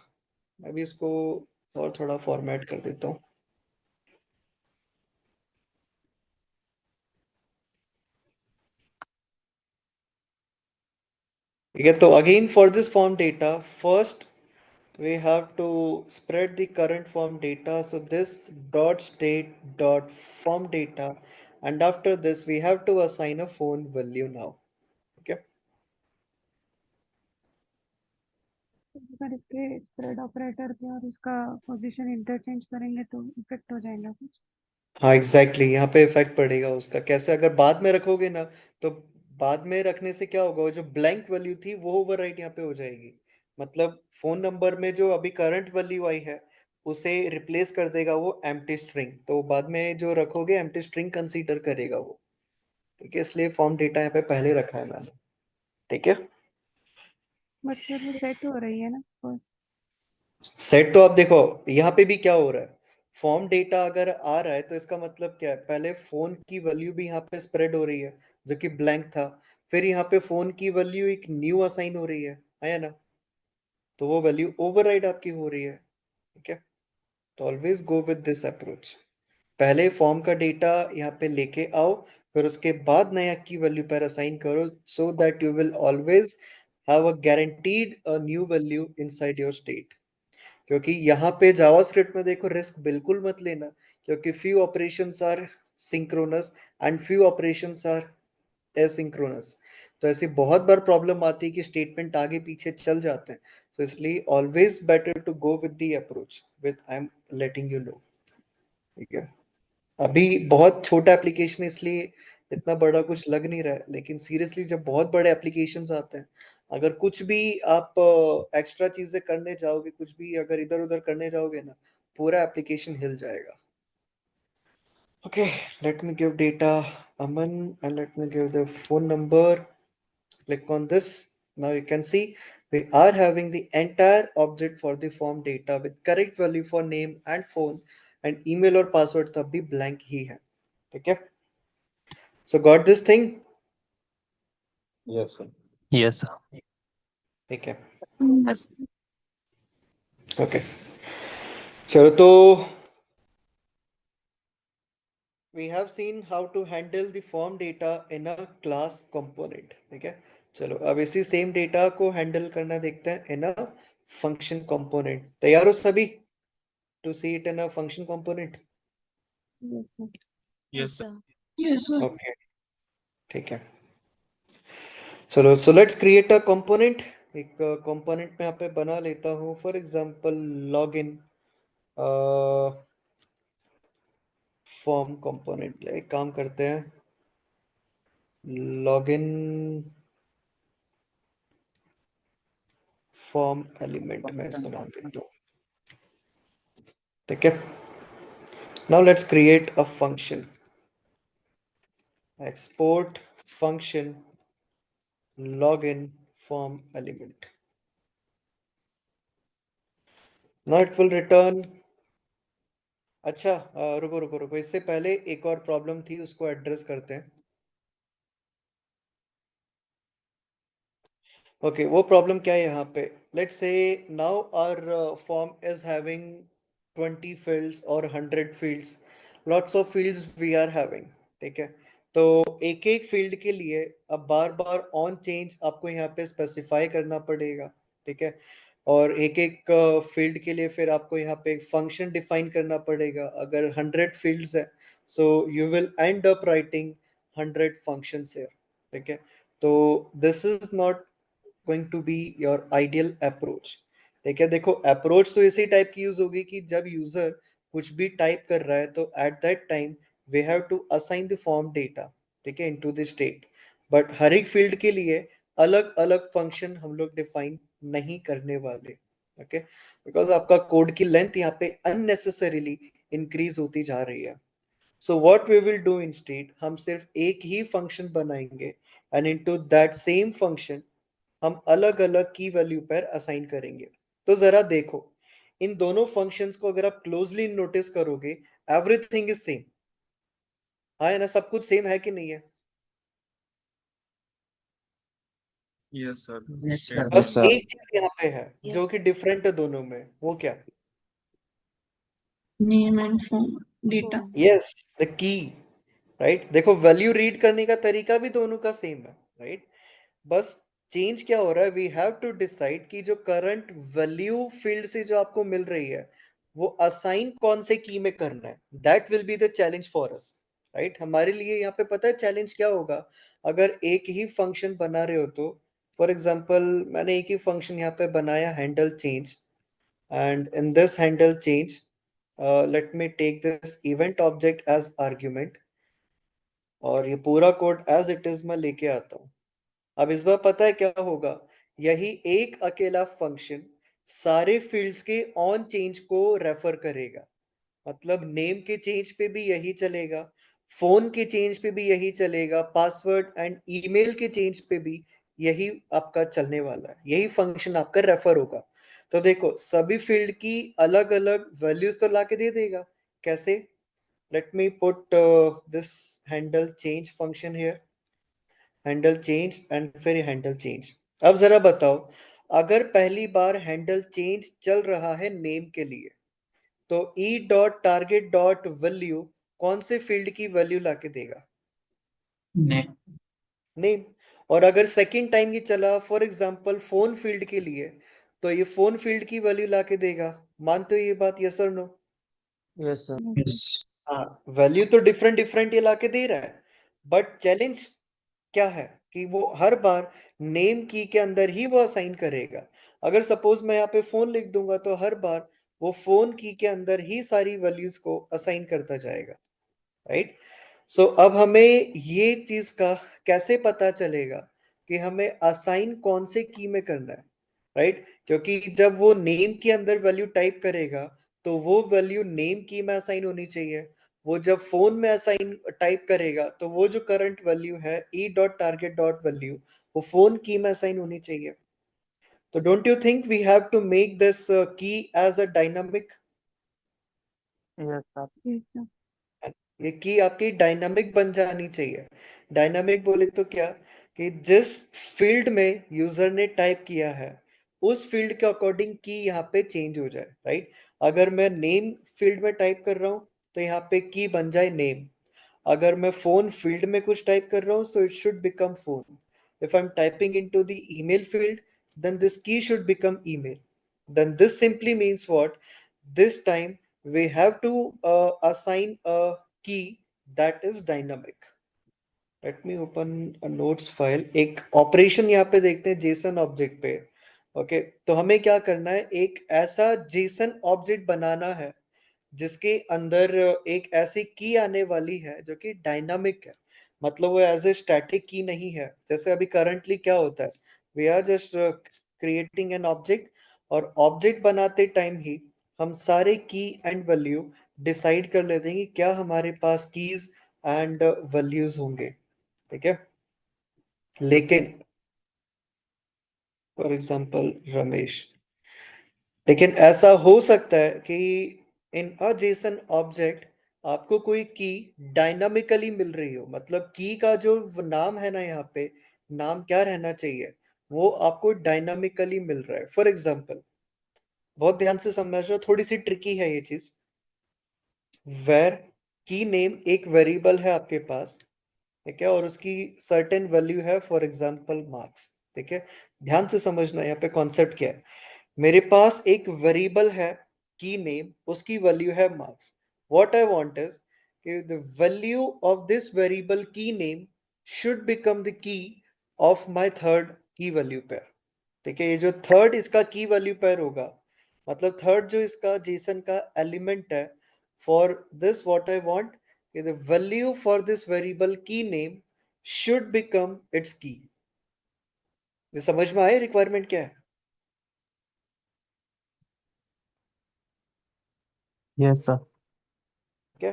मैं भी इसको और थोड़ा फॉर्मेट कर देता हूँ. ठीक है, तो again for this form data first we have to spread the current form data, so this dot state dot form data, and after this we have to assign a phone value now. Okay, अगर इसके spread operator पे और उसका position interchange करेंगे तो effect हो जाएगा कुछ? हाँ एग्जैक्टली, यहाँ पे इफेक्ट पड़ेगा उसका. कैसे? अगर बाद में रखोगे ना, तो बाद में रखने से क्या होगा, वो जो ब्लैंक वैल्यू थी वो ओवरराइट यहाँ पे हो जाएगी. मतलब फोन नंबर में जो अभी करंट वैल्यू आई है उसे रिप्लेस कर देगा वो एम्प्टी स्ट्रिंग, तो बाद में जो रखोगे एम्प्टी स्ट्रिंग कंसीडर करेगा वो. ठीक है, इसलिए फॉर्म डेटा यहाँ पे पहले रखा है मैंने. ठीक है, बट सर वो सेट हो रही है ना बस। सेट तो आप देखो यहाँ पे भी क्या हो रहा है. फॉर्म डेटा अगर आ रहा है तो इसका मतलब क्या है, पहले फोन की वैल्यू भी यहाँ पे स्प्रेड हो रही है जो कि ब्लैंक था, फिर यहाँ पे फोन की वैल्यू एक न्यू असाइन हो रही है ना, तो वो वैल्यू ओवरराइड आपकी हो रही है. ठीक है, तो always go with this approach. पहले फॉर्म का डेटा यहाँ पे लेके आओ, फिर उसके बाद नया की वैल्यू पर असाइन करो, so that you will always have a guaranteed a new value inside your state. क्योंकि यहाँ पे जावास्क्रिप्ट में देखो रिस्क बिल्कुल मत लेना, क्योंकि few operations are synchronous and few operations are asynchronous. तो ऐसी बहुत बार प्रॉब्लम आती है कि स्टेटमेंट आगे पीछे चल जाते हैं. तो इसलिए always better to go with the approach with I am letting you know. ठीक है, अभी बहुत छोटा एप्लीकेशन है इसलिए इतना बड़ा कुछ लग नहीं रहा है, लेकिन सीरियसली जब बहुत बड़े एप्लीकेशंस आते हैं, अगर कुछ भी आप एक्स्ट्रा चीजें करने जाओगे, कुछ भी अगर इधर उधर करने जाओगे ना, पूरा एप्लीकेशन हिल जाएगा. Okay, let me give data Aman and let me give the phone number. Click on this. Now you can see we are having the entire object for the form data with correct value for name and phone, and email और password तब भी blank ही है. ठीक है, so got this thing. Yes, sir. Yes, sir. ठीक है, Yes. Okay. चलो तो we have seen how to handle the form data in a class component, ठीक है। चलो अब इसी सेम डेटा को हैंडल करना देखते हैं इन अ फंक्शन कंपोनेंट। तैयार हो सभी to see it in a function component? Yes, sir. Yes, sir. Yes, sir. Okay, ठीक है। चलो so let's create a component. एक कंपोनेंट में यहाँ पे बना लेता हूँ, for example login form component. एक काम करते हैं, लॉगिन फॉर्म एलिमेंट में इसको नाम देता हूँ, ठीक है। Now let's create a function, export function login form element. Now it will return। अच्छा रुको रुको रुको, इससे पहले एक और प्रॉब्लम थी, उसको एड्रेस करते हैं। ओके, वो प्रॉब्लम क्या है यहाँ पे? Let's say now our form is having 20 fields और 100 fields, lots of fields we are having, ठीक है। तो एक एक फील्ड के लिए अब बार बार ऑन चेंज आपको यहाँ पे स्पेसिफाई करना पड़ेगा, ठीक है। और एक एक फील्ड के लिए फिर आपको यहाँ पे फंक्शन डिफाइन करना पड़ेगा। अगर 100 फील्ड्स है, so you will end up writing 100 functions here, ठीक है। तो this is not going to be your ideal approach, ठीक है। देखो अप्रोच तो इसी टाइप की यूज होगी कि जब यूजर कुछ भी टाइप कर रहा है तो at that time we have to assign the form data, ठीक है, इनटू द स्टेट। बट हर एक फील्ड के लिए अलग अलग फंक्शन हम लोग डिफाइन नहीं करने वाले, ओके, बिकॉज आपका कोड की लेंथ यहाँ पे अननेसेसरीली इंक्रीज होती जा रही है। So what we will do instead, हम सिर्फ एक ही फंक्शन बनाएंगे and into that same function हम अलग अलग की वैल्यू पर असाइन करेंगे। तो जरा देखो, इन दोनों फंक्शंस को अगर आप क्लोजली नोटिस करोगे, एवरीथिंग इज सेम। हाँ है ना, सब कुछ सेम है कि नहीं है? Yes, sir. Yes, sir. बस Yes, sir. एक चीज यहाँ पे है जो कि डिफरेंट है दोनों में, वो क्या? Name and form data. Form. Yes, the key, right. देखो वैल्यू रीड करने का तरीका भी दोनों का सेम है, राइट। बस चेंज क्या हो रहा है, वी हैव टू डिसाइड कि जो करंट वैल्यू फील्ड से जो आपको मिल रही है वो असाइन कौन से की में करना है। That will be the challenge for us, right. हमारे लिए यहाँ पे पता है चैलेंज क्या होगा? अगर एक ही फंक्शन बना रहे हो तो फॉर एग्जांपल मैंने एक ही फंक्शन यहाँ पे बनाया, handle change, and in this handle change, let me take this event object as argument और ये पूरा कोड एज इट इज मैं लेके आता हूँ। अब इस बार पता है क्या होगा? यही एक अकेला फंक्शन सारे फील्ड्स के ऑन चेंज को रेफर करेगा। मतलब नेम के चेंज पे भी यही चलेगा, फोन के चेंज पे भी यही चलेगा, पासवर्ड एंड ईमेल के चेंज पे भी यही आपका चलने वाला है, यही फंक्शन आपका रेफर होगा। तो देखो सभी फील्ड की अलग अलग वैल्यूज तो लाके दे देगा। कैसे? Let me put this handle change function here, handle change and फिर हैंडल चेंज। अब जरा बताओ, अगर पहली बार हैंडल चेंज चल रहा है नेम के लिए, तो e dot target dot value कौन से फील्ड की वैल्यू लाके देगा? Name. नेम। और अगर सेकंड टाइम ये चला फॉर एग्जांपल फोन फील्ड के लिए, तो ये फोन फील्ड की वैल्यू लाके देगा। मानते हो ये बात, यस और नो? Yes, sir. Yes. हाँ, वैल्यू तो डिफरेंट डिफरेंट ये लाके दे रहा है, बट चैलेंज क्या है कि वो हर बार नेम की के अंदर ही वो असाइन करेगा। अगर सपोज मैं यहाँ पे फोन लिख दूंगा तो हर बार वो फोन की के अंदर ही सारी वैल्यूज को असाइन करता जाएगा, राइट। सो अब हमें ये चीज का कैसे पता चलेगा कि हमें असाइन कौन से की में करना है, राइट। क्योंकि जब वो नेम के अंदर वैल्यू टाइप करेगा तो वो वैल्यू नेम की में असाइन होनी चाहिए। वो जब फोन में असाइन टाइप करेगा तो वो जो करंट वैल्यू है e dot target dot value वो फोन की में असाइन होनी चाहिए। तो don't you think we have to make this key as a dynamic? Yes, sir. Yes, sir. ये की आपकी डायनामिक बन जानी चाहिए। डायनामिक बोले तो क्या, कि जिस फील्ड में यूजर ने टाइप किया है उस फील्ड के अकॉर्डिंग की यहाँ पे चेंज हो जाए, राइट। अगर मैं नेम फील्ड में टाइप कर रहा हूँ तो यहाँ पे की बन जाए नेम। अगर मैं फोन फील्ड में कुछ टाइप कर रहा हूँ so it should become phone. If I am typing into the email field then this key should become email. Then this simply means what? This time we have to assign a key that is dynamic. Let me open a notes file. एक operation यहाँ पे देखते हैं Jason object पे। Okay, तो हमें क्या करना है, एक ऐसा जेसन ऑब्जेक्ट बनाना है जिसके अंदर एक ऐसी की आने वाली है जो कि डायनामिक है। मतलब वो एज ए स्टैटिक की नहीं है। जैसे अभी करंटली क्या होता है, we are just creating an object, और ऑब्जेक्ट बनाते टाइम ही हम सारे की एंड वैल्यू डिसाइड कर लेते हैं कि क्या हमारे पास कीज एंड वैल्यूज होंगे, ठीक है। लेकिन फॉर एग्जांपल रमेश, लेकिन ऐसा हो सकता है कि इन अ जेसन ऑब्जेक्ट आपको कोई की डायनामिकली मिल रही हो। मतलब की का जो नाम है ना, यहाँ पे नाम क्या रहना चाहिए, वो आपको डायनामिकली मिल रहा है। फॉर एग्जांपल, बहुत ध्यान से समझना, थोड़ी सी ट्रिकी है ये चीज। वेर की नेम एक वेरिएबल है आपके पास, ठीक है, और उसकी सर्टेन वैल्यू है, फॉर एग्जांपल मार्क्स, ठीक है। ध्यान से समझना यहाँ पे कॉन्सेप्ट क्या है। मेरे पास एक वेरिएबल है की नेम, उसकी वैल्यू है marks. What I want is कि the value of this variable key name should become the key of my third key value pair, ठीक है। ये जो थर्ड इसका की वैल्यू पेयर होगा, मतलब थर्ड जो इसका जेसन का एलिमेंट है, for this what I want कि the value for this variable key name should become its key. ये समझ में आए रिक्वायरमेंट क्या है? Yes, sir. ठीक है,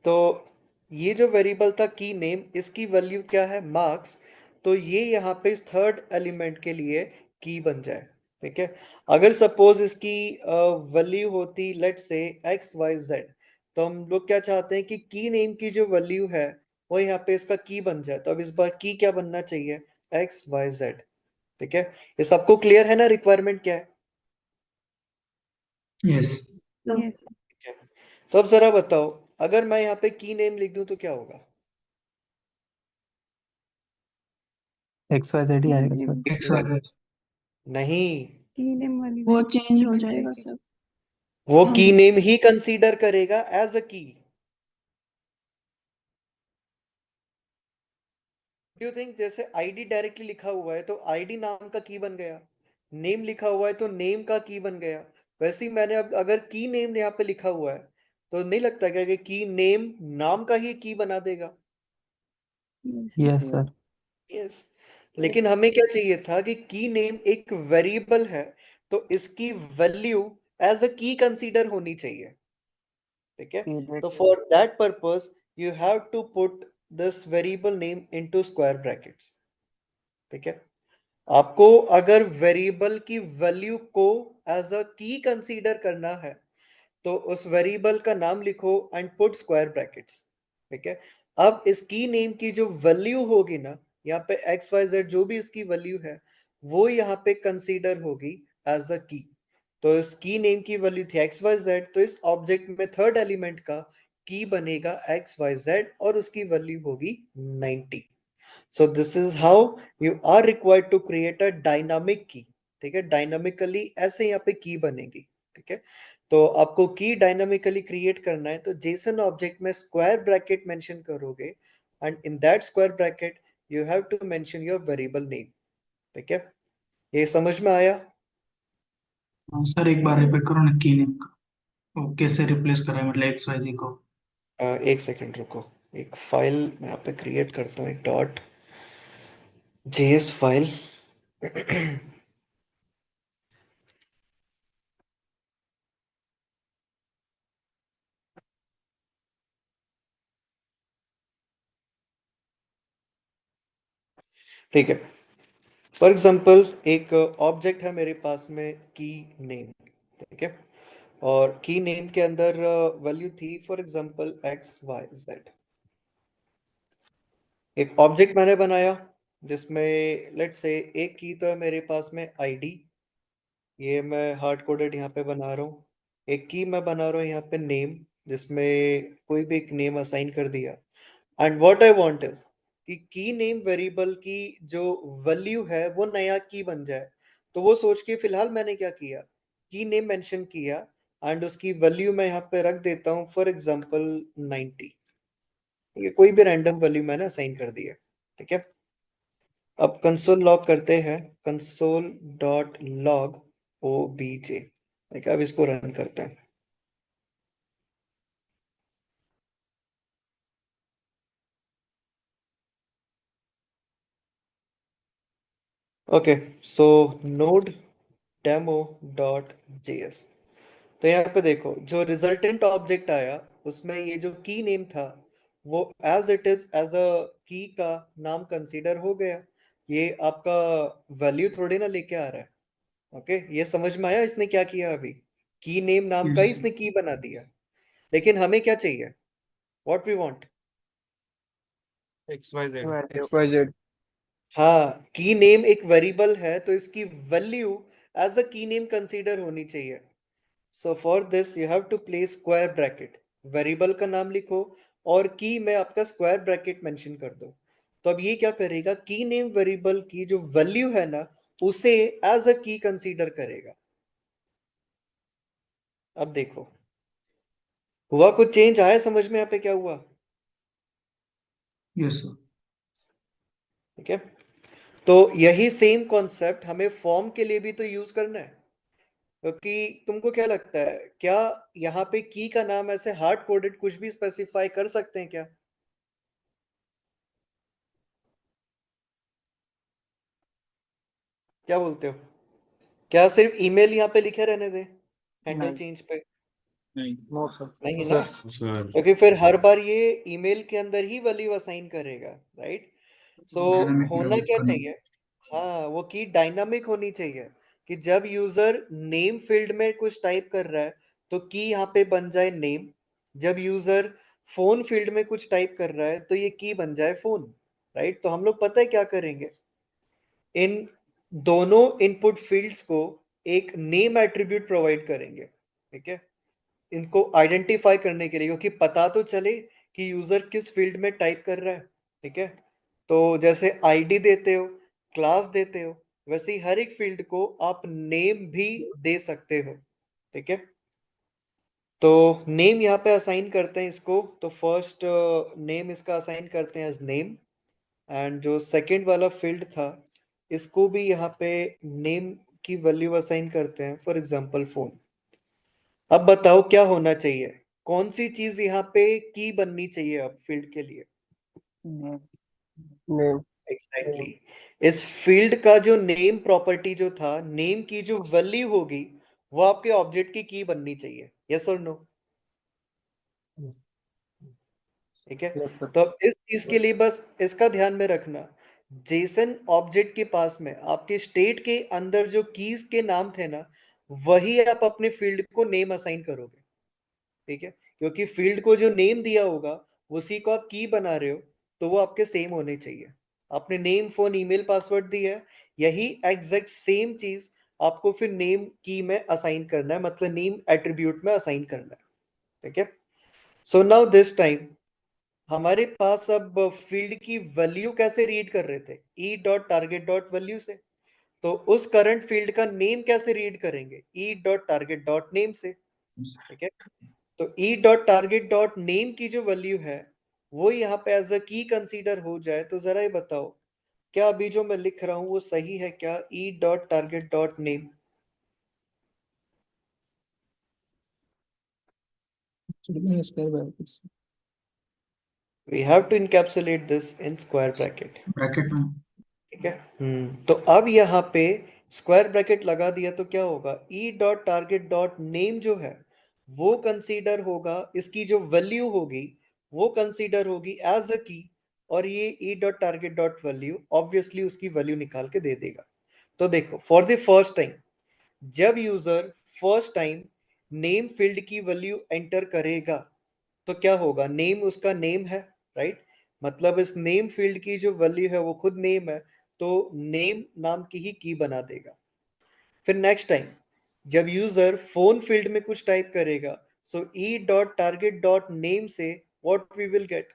तो ये जो वेरिएबल था की नेम, इसकी वैल्यू क्या है, मार्क्स। तो ये यहाँ पे इस थर्ड एलिमेंट के लिए की बन जाए, ठीक है। अगर सपोज इसकी वैल्यू होती let's say x Y Z, तो हम लोग क्या चाहते हैं कि की नेम की जो वैल्यू है वो यहाँ पे इसका की बन जाए। तो अब इस बार की क्या बनना चाहिए, एक्स वाई जेड, ठीक है। ये सबको क्लियर है ना रिक्वायरमेंट क्या है? Yes. यस। ठीक है, तो अब जरा बताओ, अगर मैं यहाँ पे की नेम लिख दूं तो क्या होगा? XYZ ही आएगा सर। XYZ. नहीं, की नेम वाली वो वैल्यू चेंज हो जाएगा सर। वो हम की नेम ही कंसीडर करेगा एज अ की। डू यू थिंक जैसे आईडी डायरेक्टली लिखा हुआ है तो आईडी नाम का की बन गया, नेम लिखा हुआ है तो नेम का की बन गया, वैसे ही मैंने अब अगर की नेम यहाँ पे लिखा हुआ है तो नहीं लगता क्या कि की नेम नाम का ही की बना देगा? Yes, sir. यस। लेकिन हमें क्या चाहिए था कि की नेम एक वेरिएबल है, तो इसकी वैल्यू एज अ की कंसीडर होनी चाहिए, ठीक है। Period. तो for that purpose you have to put this variable name into square brackets, ठीक है। आपको अगर वेरिएबल की वैल्यू को एज अ की कंसीडर करना है तो उस वेरिएबल का नाम लिखो एंड पुट स्क्वायर ब्रैकेट्स, ठीक है। अब इस की नेम की जो वैल्यू होगी ना, यहाँ पे एक्स वाई जेड जो भी इसकी वैल्यू है वो यहाँ पे कंसीडर होगी एज अ की। तो इस की नेम की वैल्यू थी एक्स वाई जेड, तो इस ऑब्जेक्ट में थर्ड एलिमेंट का की बनेगा एक्स वाई जेड और उसकी वैल्यू होगी 90। So this is how you are required to create a dynamic key, ठीक है। डायनामिकली ऐसे यहाँ पे की बनेगी, ठीक है। तो आपको की डायनामिकली क्रिएट करना है तो जेसन ऑब्जेक्ट में स्क्वायर ब्रैकेट मेंशन करोगे and in that square bracket you have to mention your variable name, ठीक है। ये समझ में आया? सर एक बार रिपीट करो ना की नेम का, वो कैसे रिप्लेस करें मतलब XYZ को? एक सेकंड रुको, एक फाइल मैं यहाँ पे क्रिएट करता हूँ, एक डॉट जेएस फाइल। ठीक है, फॉर एग्जाम्पल एक ऑब्जेक्ट है मेरे पास में की नेम, ठीक है। और की नेम के अंदर वैल्यू थी फॉर एग्जांपल XYZ। एक ऑब्जेक्ट मैंने बनाया जिसमें लेट्स से एक की तो है मेरे पास में ID, ये मैं हार्ड कोडेड यहाँ पे बना रहा हूँ। एक की मैं बना रहा हूँ यहाँ पे नेम, जिसमें कोई भी एक नेम असाइन कर दिया। And what I want is कि की नेम वेरिएबल की जो वैल्यू है वो नया की बन जाए। तो वो सोच के फिलहाल मैंने क्या किया, की नेम मेंशन किया एंड उसकी वैल्यू मैं यहाँ पे रख देता हूँ फॉर एग्जांपल 90। ये कोई भी रैंडम वैल्यू मैंने असाइन कर दिया, ठीक है। अब कंसोल लॉग करते हैं, कंसोल डॉट लॉग obj, ठीक है। अब इसको रन करते हैं। ओके, सो नोड डेमो डॉट जेएस। तो यहाँ पे देखो जो रिजल्टेंट ऑब्जेक्ट आया उसमें ये जो की नेम था वो as it is as a key का नाम कंसीडर हो गया। ये आपका वैल्यू थोड़ी ना लेके आ रहा है। ओके, ये समझ में आया इसने क्या किया? अभी की नेम नाम का ही Yes. इसने की बना दिया। लेकिन हमें क्या चाहिए, what we want? XYZ. value XYZ. हाँ, की नेम एक वेरिएबल है तो इसकी वैल्यू एज अ की नेम कंसीडर होनी चाहिए। So for this you have to place square bracket, variable का नाम लिखो और की में आपका स्क्वायर ब्रैकेट मेंशन कर दो। तो अब ये क्या करेगा, की नेम वेरिएबल की जो वैल्यू है ना उसे एज अ की कंसीडर करेगा। अब देखो हुआ कुछ चेंज आया समझ में यहाँ पे क्या हुआ? Yes, sir. ठीक है, तो यही सेम कॉन्सेप्ट हमें फॉर्म के लिए भी तो यूज करना है। क्योंकि तुमको क्या लगता है, क्या यहाँ पे की का नाम ऐसे हार्ड कोडेड कुछ भी स्पेसिफाई कर सकते हैं क्या? क्या बोलते हो? क्या सिर्फ ईमेल यहाँ पे लिखे रहने दें हैंडल नहीं चेंज पे? नहीं नो सर नहीं ना, सर. क्योंकि फिर हर बार ये ईमेल के अंदर ही वैल्यू असाइन करेगा, राइट? सो Dynamic होना क्या करना। चाहिए, हाँ वो की डायनामिक होनी चाहिए कि जब यूजर नेम फील्ड में कुछ टाइप कर रहा है तो की यहाँ पे बन जाए नेम। जब यूजर फोन फील्ड में कुछ टाइप कर रहा है तो ये की बन जाए फोन, राइट? तो हम लोग पता है क्या करेंगे, इन दोनों इनपुट फील्ड्स को एक नेम एट्रीब्यूट प्रोवाइड करेंगे, ठीक है, इनको आइडेंटिफाई करने के लिए, क्योंकि पता तो चले कि यूजर किस फील्ड में टाइप कर रहा है, ठीक है। तो जैसे आईडी देते हो, क्लास देते हो, वैसे ही हर एक फील्ड को आप नेम भी दे सकते हो, ठीक है। तो नेम यहाँ पे असाइन करते हैं इसको, तो फर्स्ट नेम इसका असाइन करते हैं एज नेम। एंड जो सेकंड वाला फील्ड था इसको भी यहाँ पे नेम की वैल्यू असाइन करते हैं, फॉर एग्जांपल फोन। अब बताओ क्या होना चाहिए, कौन सी चीज यहाँ पे की बननी चाहिए अब फील्ड के लिए? Name name. Exactly exactly. इस फील्ड का जो नेम प्रॉपर्टी जो था, नेम की जो वैल्यू होगी वो आपके ऑब्जेक्ट की बननी चाहिए। यस और नो? ठीक है, यस सर। तो अब इस चीज के लिए बस इसका ध्यान में रखना, जेसन ऑब्जेक्ट के पास में आपके स्टेट के अंदर जो कीज के नाम थे ना वही आप अपने फील्ड को नेम असाइन करोगे, ठीक है। क्योंकि फील्ड को जो नेम दिया होगा उसी को आप की बना रहे हो, तो वो आपके सेम होने चाहिए। आपने नेम फोन ईमेल पासवर्ड दिया है, यही एग्जैक्ट सेम चीज आपको फिर नेम की में असाइन करना है, मतलब नेम एट्रीब्यूट में असाइन करना है, ठीक है। सो नाउ दिस टाइम हमारे पास अब फील्ड की वैल्यू कैसे रीड कर रहे थे, ई डॉट टारगेट डॉट वैल्यू से। तो उस करंट फील्ड का नेम कैसे रीड करेंगे, ई डॉट टारगेट डॉट नेम से, ठीक है। तो e dot target dot name की जो वैल्यू है वो यहाँ पे एज अ की कंसीडर हो जाए। तो जरा ये बताओ क्या अभी जो मैं लिख रहा हूँ वो सही है क्या, e dot target dot name? Actually, square brackets. We have to encapsulate this in square bracket, bracket में। ठीक है। तो अब यहाँ पे स्क्वायर ब्रैकेट लगा दिया तो क्या होगा, ई डॉट टारगेट डॉट नेम जो है वो कंसीडर होगा, इसकी जो वैल्यू होगी वो कंसीडर होगी एज अ की, और ये ई dot target dot value obviously उसकी वैल्यू निकाल के दे देगा। तो देखो फॉर द फर्स्ट टाइम जब user first time name field की वैल्यू एंटर करेगा तो क्या होगा, नेम उसका नेम है, राइट, मतलब इस नेम फील्ड की जो वैल्यू है वो खुद नेम है, तो नेम नाम की ही की बना देगा। फिर नेक्स्ट टाइम जब यूजर फोन फील्ड में कुछ टाइप करेगा, so e dot target dot name से what we will get,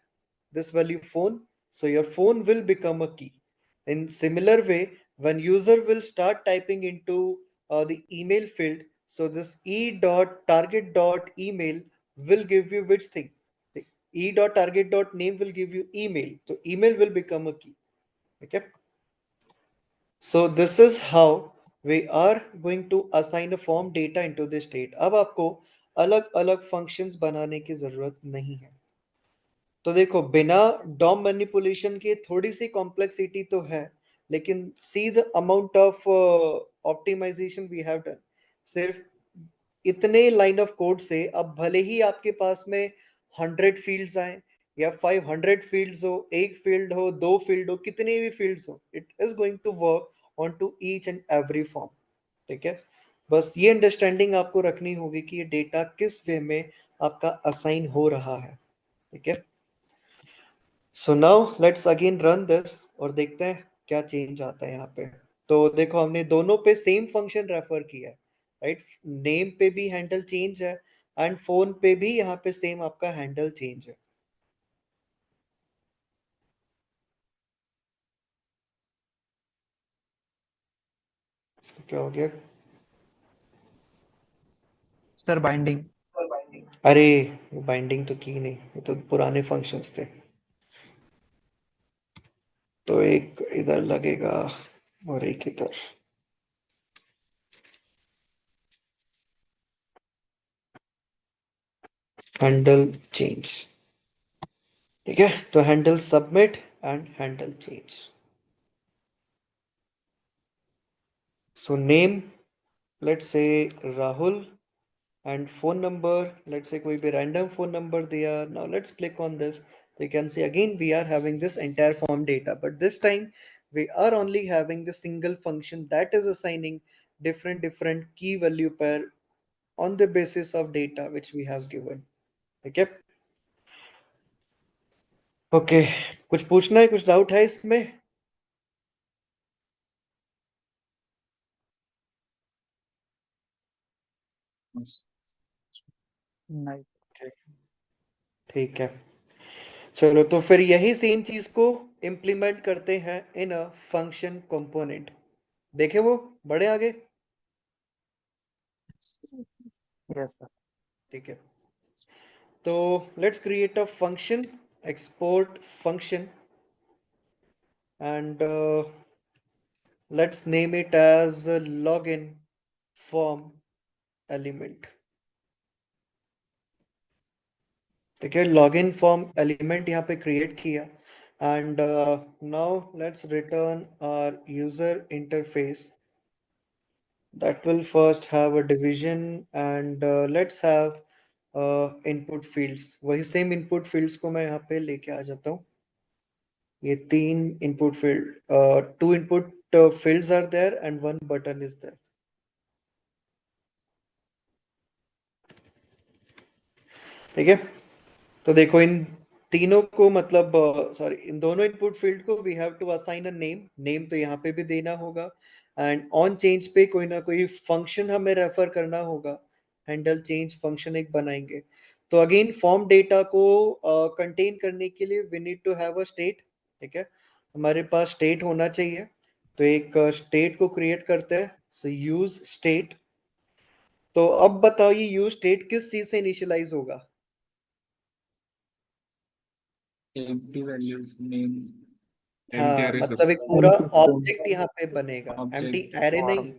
this value phone, so your phone will become a key. In similar way, when user will start typing into the email field, so this e dot target dot email will give you which thing, the e dot target dot name will give you email, so email will become a key. Okay, so this is how we are going to assign a form data into the state. अब आपको अलग अलग functions बनाने की जरूरत नहीं है। तो देखो बिना डॉम मैनिपुलेशन के थोड़ी सी कॉम्प्लेक्सिटी तो है, लेकिन see the amount of optimization we have done. सिर्फ इतने लाइन ऑफ कोड से अब भले ही आपके पास में 100 फील्ड्स आए या 500 फील्ड्स हो, एक फील्ड हो, दो फील्ड हो, कितने भी फील्ड्स हो, it is going to work on to each and every form. ठीक है, बस ये अंडरस्टैंडिंग आपको रखनी होगी कि ये डेटा किस वे में आपका असाइन हो रहा है। ठीक है, so now let's again run this और देखते हैं क्या चेंज आता है यहाँ पे। तो देखो हमने दोनों पे सेम फंक्शन रेफर किया है, राइट, नेम पे भी हैंडल चेंज है एंड फोन पे भी यहाँ पे सेम आपका हैंडल चेंज है। इसको क्या हो गया, सर बाइंडिंग। अरे बाइंडिंग तो की नहीं, ये तो पुराने फंक्शंस थे, तो एक इधर लगेगा और एक इधर। हैंडल चेंज, ठीक है, तो handle submit and handle change. So name let's say Rahul and phone number, let's say कोई भी random phone number दिया। Now let's click on this, so you can see again we are having this entire form data, but this time we are only having the single function that is assigning different key value pair on the basis of data which we have given। ठीक है, okay, कुछ पूछना है, कुछ doubt है इसमें? नहीं। Okay, ठीक है, चलो तो फिर यही सेम चीज को इम्प्लीमेंट करते हैं इन अ फंक्शन कंपोनेंट। देखे वो बड़े आगे। Yes sir. ठीक है, तो let's create a function, export function, and let's name it as a login form element। ठीक है, login form element यहाँ पे create किया, and now let's return our user interface that will first have a division, and let's have input fields। वही same input fields को मैं यहाँ पे लेके आ जाता हूँ। ये तीन input field, two input fields are there and one button is there। ठीक है, तो देखो इन तीनों को मतलब सॉरी इन दोनों इनपुट फील्ड को we have to assign a name. Name तो यहाँ पे भी देना होगा, एंड ऑन चेंज पे कोई ना कोई फंक्शन हमें रेफर करना होगा। हैंडल चेंज फंक्शन एक बनाएंगे। तो अगेन फॉर्म डेटा को कंटेन करने के लिए we need to have a state. ठीक है, हमारे पास स्टेट होना चाहिए, तो एक स्टेट को क्रिएट करते हैं, सो यूज स्टेट। तो अब बताओ ये यूज स्टेट किस चीज से इनिशियलाइज होगा? empty values name empty हाँ, array सब मतलब एक पूरा Empty string. ऑब्जेक्ट यहाँ पे बनेगा, एम्प्टी object एरे और नहीं,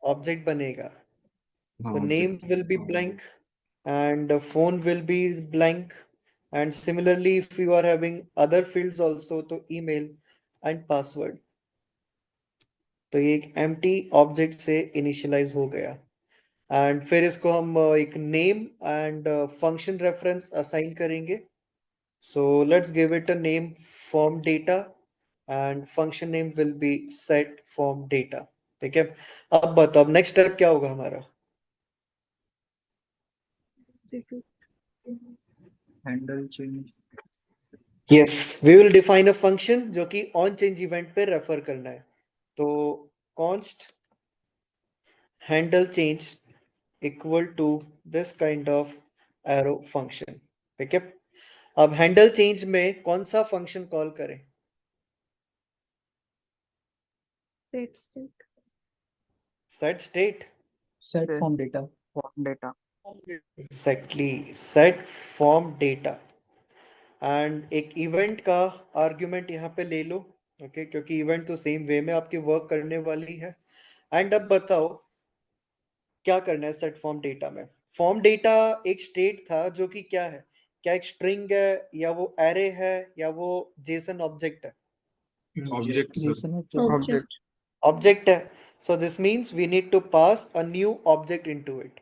ऑब्जेक्ट बनेगा। हाँ तो name object will be blank and phone will be blank, and similarly if you are having other fields also, तो email and password। तो ये एक एम्प्टी ऑब्जेक्ट से इनिशियलाइज हो गया, एंड फिर इसको हम एक name and function reference assign करेंगे। So let's give it a name form data and function name will be set form data। ठीक है, अब बताओ अब नेक्स्ट स्टेप क्या होगा हमारा? execute. handle change. Yes, we will define a function जो कि ऑन चेंज इवेंट पे रेफर करना है। तो const handle change equal to this kind of arrow function. ठीक है, अब हैंडल चेंज में कौन सा फंक्शन कॉल करें? Set state. Set state, Set Set form data. form data. Exactly, set form data. And एक इवेंट का आर्ग्यूमेंट यहाँ पे ले लो, ओके, क्योंकि इवेंट तो सेम वे में आपकी वर्क करने वाली है। एंड अब बताओ क्या करना है सेट फॉर्म डेटा में। फॉर्म डेटा एक स्टेट था जो कि क्या है, क्या एक स्ट्रिंग है, या वो एरे है, या वो जेसन ऑब्जेक्ट है? Object, sir. JSON object. Object है। So this means we need to pass a new object into it.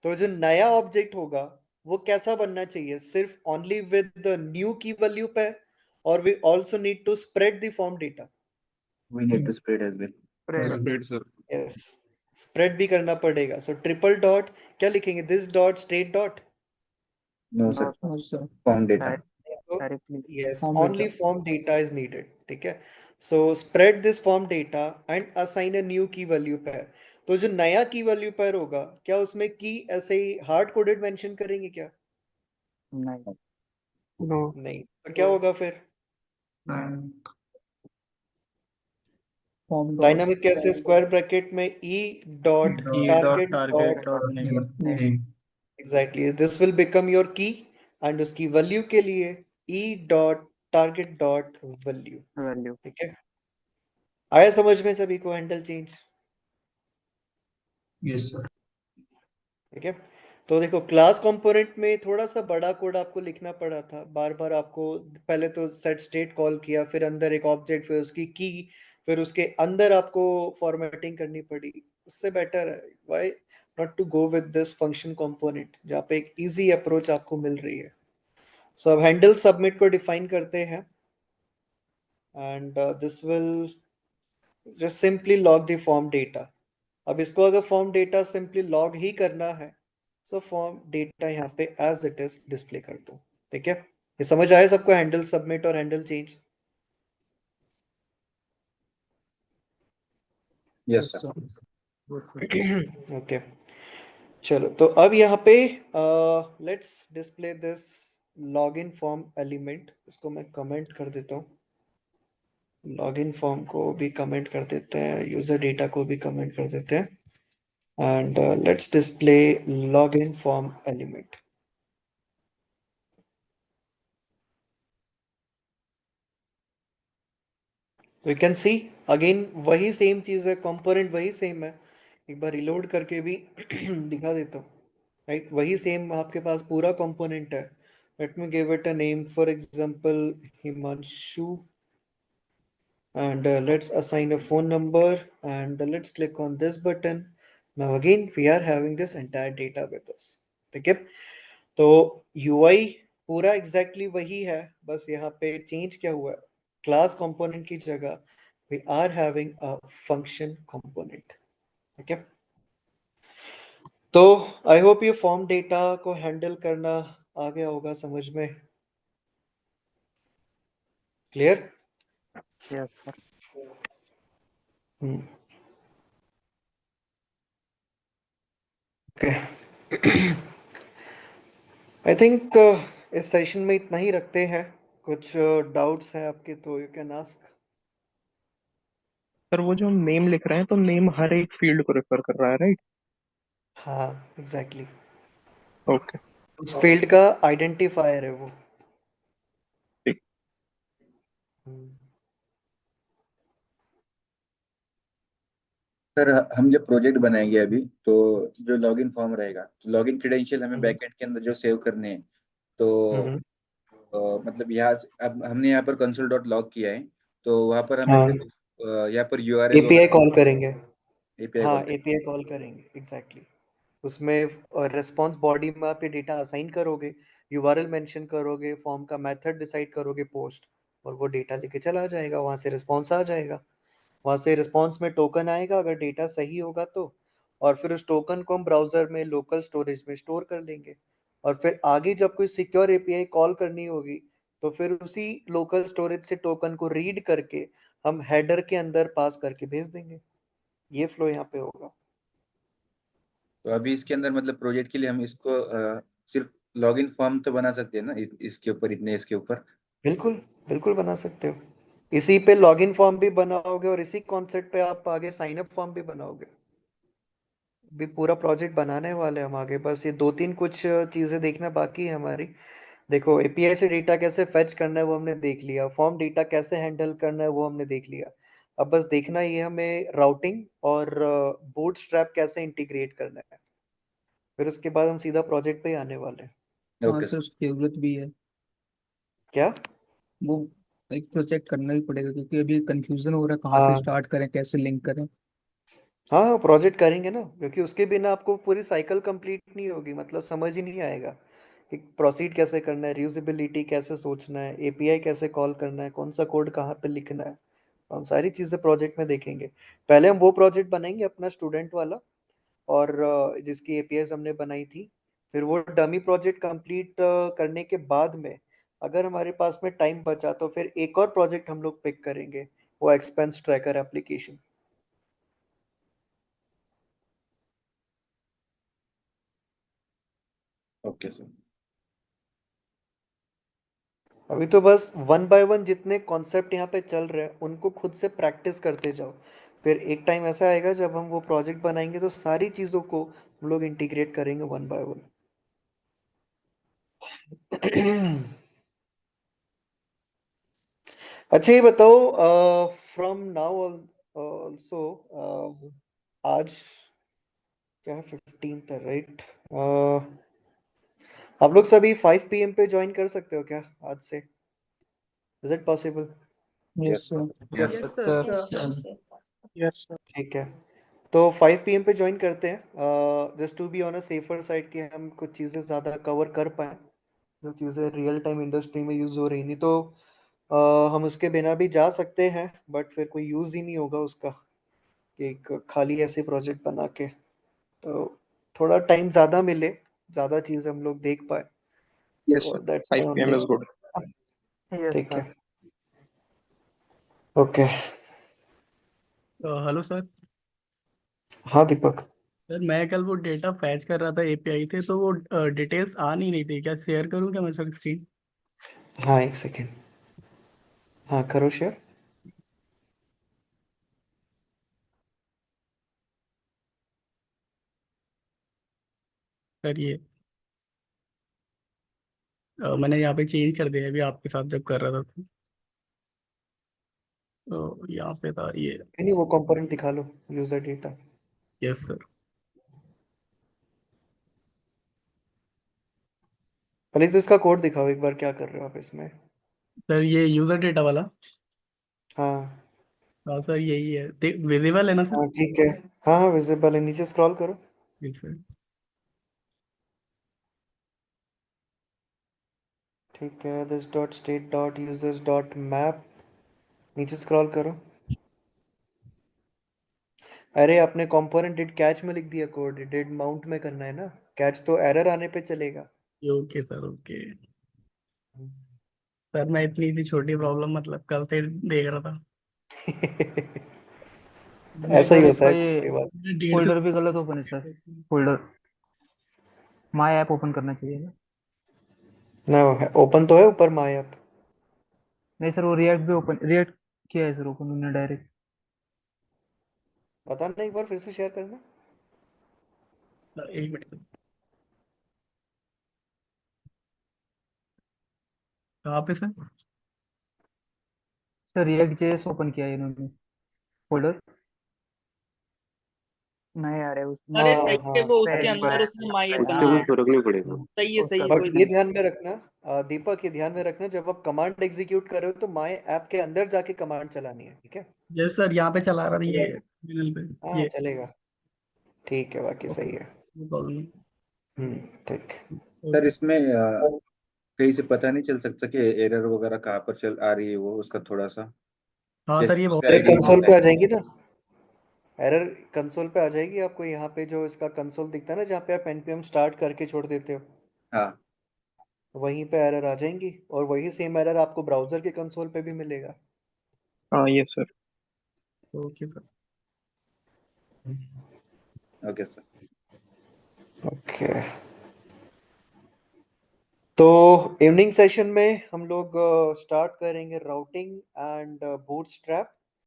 तो जो नया ऑब्जेक्ट होगा वो कैसा बनना चाहिए? सिर्फ only with the new key value पे, और we also need to spread the form data. We need to spread as well. Spread. Spread, sir. Yes, spread भी करना पड़ेगा। सो ट्रिपल डॉट क्या लिखेंगे? This dot state dot. No, No, sir. sir. No, sir. Form data. Directly. Yes, Form only data. form data is needed. ठीक है, so spread this form data and assign a new key value pair। तो जो नया की value pair होगा, क्या उसमें की ऐसे ही हार्ड कोडेड मेंशन करेंगे क्या? नहीं. नहीं, तो क्या होगा फिर? Form dot. डायनामिक कैसे? स्क्वायर ब्रैकेट में E dot E dot target target dot dot name. Name. Exactly, this will become your की। एंड उसकी वैल्यू के लिए ई dot target dot value. Value. ठीक है, आया समझ में सभी को हैंडल चेंज? Yes sir. ठीक है, तो देखो क्लास कंपोनेंट में थोड़ा सा बड़ा कोड आपको लिखना पड़ा था, बार बार आपको पहले तो सेट स्टेट कॉल किया, फिर अंदर एक ऑब्जेक्ट, फिर उसकी की, फिर उसके अंदर आपको फॉर्मेटिंग करनी पड़ी। उससे बेटर है why not to go with this function component जहाँ पे एक इजी अप्रोच आपको मिल रही है। सो अब हैंडल सबमिट को डिफाइन करते हैं and this will just simply log the form data. अब इसको अगर फॉर्म डेटा सिंपली लॉग ही करना है, सो फॉर्म डेटा यहाँ पे एज इट इज डिस्प्ले कर दो। ठीक है, ये समझ आया सबको हैंडल सबमिट और handle change? Yes, sir. Okay, चलो तो अब यहाँ पे let's display this login form element. इसको मैं कमेंट कर देता हूँ, लॉगिन फॉर्म को भी कमेंट कर देते हैं, यूजर डेटा को भी कमेंट कर देते हैं, and let's display login form element। तो यू कैन सी अगेन वही सेम चीज है, कंपोनेंट वही सेम है। एक बार रिलोड करके भी दिखा देता हूँ, राइट? वही सेम आपके पास पूरा कंपोनेंट है। Let me give it a name, for example Himanshu, and let's assign a phone number, and let's click on this button। now again we are having this entire data with us। ठीक है, तो UI पूरा exactly वही है, बस यहाँ पे change क्या हुआ है, क्लास कंपोनेंट की जगह we are having a function component. ठीक है, तो आई होप ये फॉर्म डेटा को हैंडल करना आ गया होगा समझ में। Clear? Yes, sir. Okay, I think इस सेशन में इतना ही रखते हैं। कुछ डाउट्स हैं आपके तो यू कैन आस्क। सर वो जो नेम लिख रहे हैं तो नेम हर एक फील्ड को रेफर कर रहा है, राइट? हाँ एग्जैक्टली, ओके, उस फील्ड का आइडेंटिफायर है वो। ठीक। सर हम जब प्रोजेक्ट बनाएंगे अभी, तो जो लॉगिन फॉर्म रहेगा, तो लॉगिन क्रेडेंशियल हमें बैकएंड के अंदर जो सेव करने हैं, तो मतलब यहाँ अब हमने यहाँ पर कंसोल डॉट लॉग किया है, तो वहाँ पर हमें हाँ, सिर्फ यहाँ पर यूआरएल और एपीआई कॉल करेंगे। एपीआई हाँ, कॉल एपीआई कॉल करेंगे एग्जैक्टली। उसमें रिस्पांस बॉडी में आप ये डेटा असाइन करोगे, यूआरएल मेंशन करोगे, फॉर्म का मेथड डिसाइड करोगे पोस्ट, और वो डेटा लेके चला जाएगा, वहां से रिस्पांस आ जाएगा। वहां से रिस्पांस में टोकन आएगा अगर डेटा सही होगा तो, और फिर उस टोकन को हम ब्राउजर में लोकल स्टोरेज में स्टोर कर लेंगे। और फिर आगे जब कोई सिक्योर एपीआई कॉल करनी होगी तो फिर उसी लोकल स्टोरेज से टोकन को रीड करके हम हेडर के अंदर पास करके भेज देंगे। ये फ्लो यहाँ पे होगा। तो अभी इसके अंदर मतलब प्रोजेक्ट के लिए हम इसको सिर्फ लॉगिन फॉर्म तो बना सकते हैं ना इसके ऊपर, इतने इसके ऊपर। बिल्कुल बिल्कुल बना सकते हो। इसी पे लॉगिन फॉर्म भी बनाओगे और इसी कॉन्सेप्ट पे आप आगे साइन अप फॉर्म भी बनाओगे। भी पूरा प्रोजेक्ट बनाने वाले हम आगे, बस ये दो तीन कुछ चीजें देखना बाकी है हमारी। देखो एपीआई से डेटा कैसे फेच करना है वो हमने देख लिया, फॉर्म डेटा कैसे हैंडल करना है वो हमने देख लिया। अब बस देखना ये हमें राउटिंग और बूटस्ट्रैप कैसे इंटीग्रेट करना है, फिर उसके बाद हम सीधा प्रोजेक्ट पे ही आने वाले हैं। हाँ ओके सर, सर। उसकी जरूरत भी है। क्या? वो एक प्रोजेक्ट करना ही पड़ेगा क्योंकि अभी कंफ्यूजन हो रहा है कहाँ से हाँ स्टार्ट करें, कैसे लिंक करें। हाँ प्रोजेक्ट करेंगे ना, क्योंकि उसके बिना आपको पूरी साइकिल कंप्लीट नहीं होगी, मतलब समझ ही नहीं आएगा कि प्रोसीड कैसे करना है, रीयूजेबिलिटी कैसे सोचना है, एपीआई कैसे कॉल करना है, कौन सा कोड कहाँ पे लिखना है। हम सारी चीज़ें प्रोजेक्ट में देखेंगे। पहले हम वो प्रोजेक्ट बनाएंगे अपना स्टूडेंट वाला, और जिसकी एपीआईज हमने बनाई थी। फिर वो डमी प्रोजेक्ट कंप्लीट करने के बाद में अगर हमारे पास में टाइम बचा तो फिर एक और प्रोजेक्ट हम लोग पिक करेंगे, वो expense tracker application. Okay sir. अभी तो बस वन बाय वन जितने कॉन्सेप्ट यहाँ पे चल रहे हैं उनको खुद से प्रैक्टिस करते जाओ। फिर एक टाइम ऐसा आएगा जब हम वो प्रोजेक्ट बनाएंगे तो सारी चीज़ों को हम लोग इंटीग्रेट करेंगे वन बाय वन। अच्छा ये बताओ, फ्रॉम नाउ ऑल्सो, आज क्या है, 15th है राइट? आप लोग सभी 5 PM पे ज्वाइन कर सकते हो क्या आज से? Is it possible? Yes yes sir. Sir. Yes, sir. Yes sir. ठीक है, तो 5 PM पे ज्वाइन करते हैं, just to be on a safer side कि हम कुछ चीज़ें ज़्यादा कवर कर पाएँ, जो चीज़ें रियल टाइम इंडस्ट्री में यूज़ हो रही, नहीं तो हम उसके बिना भी जा सकते हैं बट फिर कोई यूज़ ही नहीं होगा उसका, कि एक खाली ऐसे प्रोजेक्ट बना के। तो थोड़ा टाइम ज़्यादा मिले, ज़्यादा चीज़ हम लोग देख पाए, यस तो sir, that's 5 PM only. Is good. Yes ठीक सर। है, ओके। Hello sir. हाँ दीपक। सर मैं कल वो डेटा फैच कर रहा था एपीआई से, तो वो डिटेल्स आ नहीं रही थी। क्या शेयर करूँ क्या मैं सर स्क्रीन? हाँ एक सेकेंड, हाँ करो शेयर। सर ये मैंने यहाँ पे चेंज कर दिया अभी आपके साथ जब कर रहा था। तो यहाँ पे था ये। नहीं वो कंपोनेंट दिखा लो, यूजर डेटा। Yes sir. पहले तो इसका कोड दिखाओ एक बार, क्या कर रहे हो आप इसमें? सर ये यूजर डेटा वाला। हाँ हाँ सर यही है, विजिबल है ना सर? हाँ ठीक है। हाँ हाँ विजिबल है, नीचे स्क्रॉल करो। जी सर। ठीक है, this dot state dot users dot map, नीचे स्क्रॉल करो। अरे आपने कंपोनेंट डिड कैच में लिख दिया कोड, डिड माउंट में करना है ना, कैच तो एरर आने पे चलेगा। Okay sir, okay. सर मैं इतनी छोटी प्रॉब्लम मतलब कल से देख रहा था। ऐसा ही सर होता इसका है ये कई बार। फोल्डर भी गलत ओपन है sir. Folder my app open करना चाहिए ना? ना ओपन तो है ऊपर माई ऐप। नहीं सर, वो रिएक्ट भी ओपन, रिएक्ट किया है सर ओपन उन्होंने डायरेक्ट। पता नहीं, एक बार फिर से शेयर करना। एक मिनट। कहाँ पे sir? Sir react JS open किया है इन्होंने फोल्डर। नहीं आ रहा है उसमें। अरे हाँ सही है, हाँ वो उसके पहली अंदर बार उसने माई उससे बना कोई है। फर्क नहीं पड़ेगा। सही है, उसका कोई बट ये दिक्कत ध्यान में रखना, दीपक ये ध्यान में रखना, जब आप कमांड एग्जीक्यूट कर रहे हो तो माई ऐप के अंदर जाके कमांड चलानी है, ठीक है? यस सर, यहाँ पे चला रहा था ये टर्मिनल पे हाँ ये। चलेगा, ठीक है, बाकी ओके, सही है। No problem. ठीक। Sir okay. इसमें कहीं से पता नहीं चल सकता कि एरर वगैरह कहाँ पर चल आ रही है, वो उसका थोड़ा सा, हाँ सर जैसे ये उसका बहुत एरर आईडी कंसोल होता पे है। आ जाएगी ना, एरर कंसोल पे आ जाएगी आपको, यहाँ पे जो इसका कंसोल दिखता है ना जहाँ पे आप npm स्टार्ट करके छोड़ देते हो, हाँ वहीं पे एरर आ जाएंगी और वही सेम एरर आपको ब्राउजर के कंसोल पे भी मिलेगा। हाँ yes sir. Okay sir. Okay sir. Okay, तो इवनिंग सेशन में हम लोग स्टार्ट करेंगे राउटिंग एंड बूटस्ट्रैप।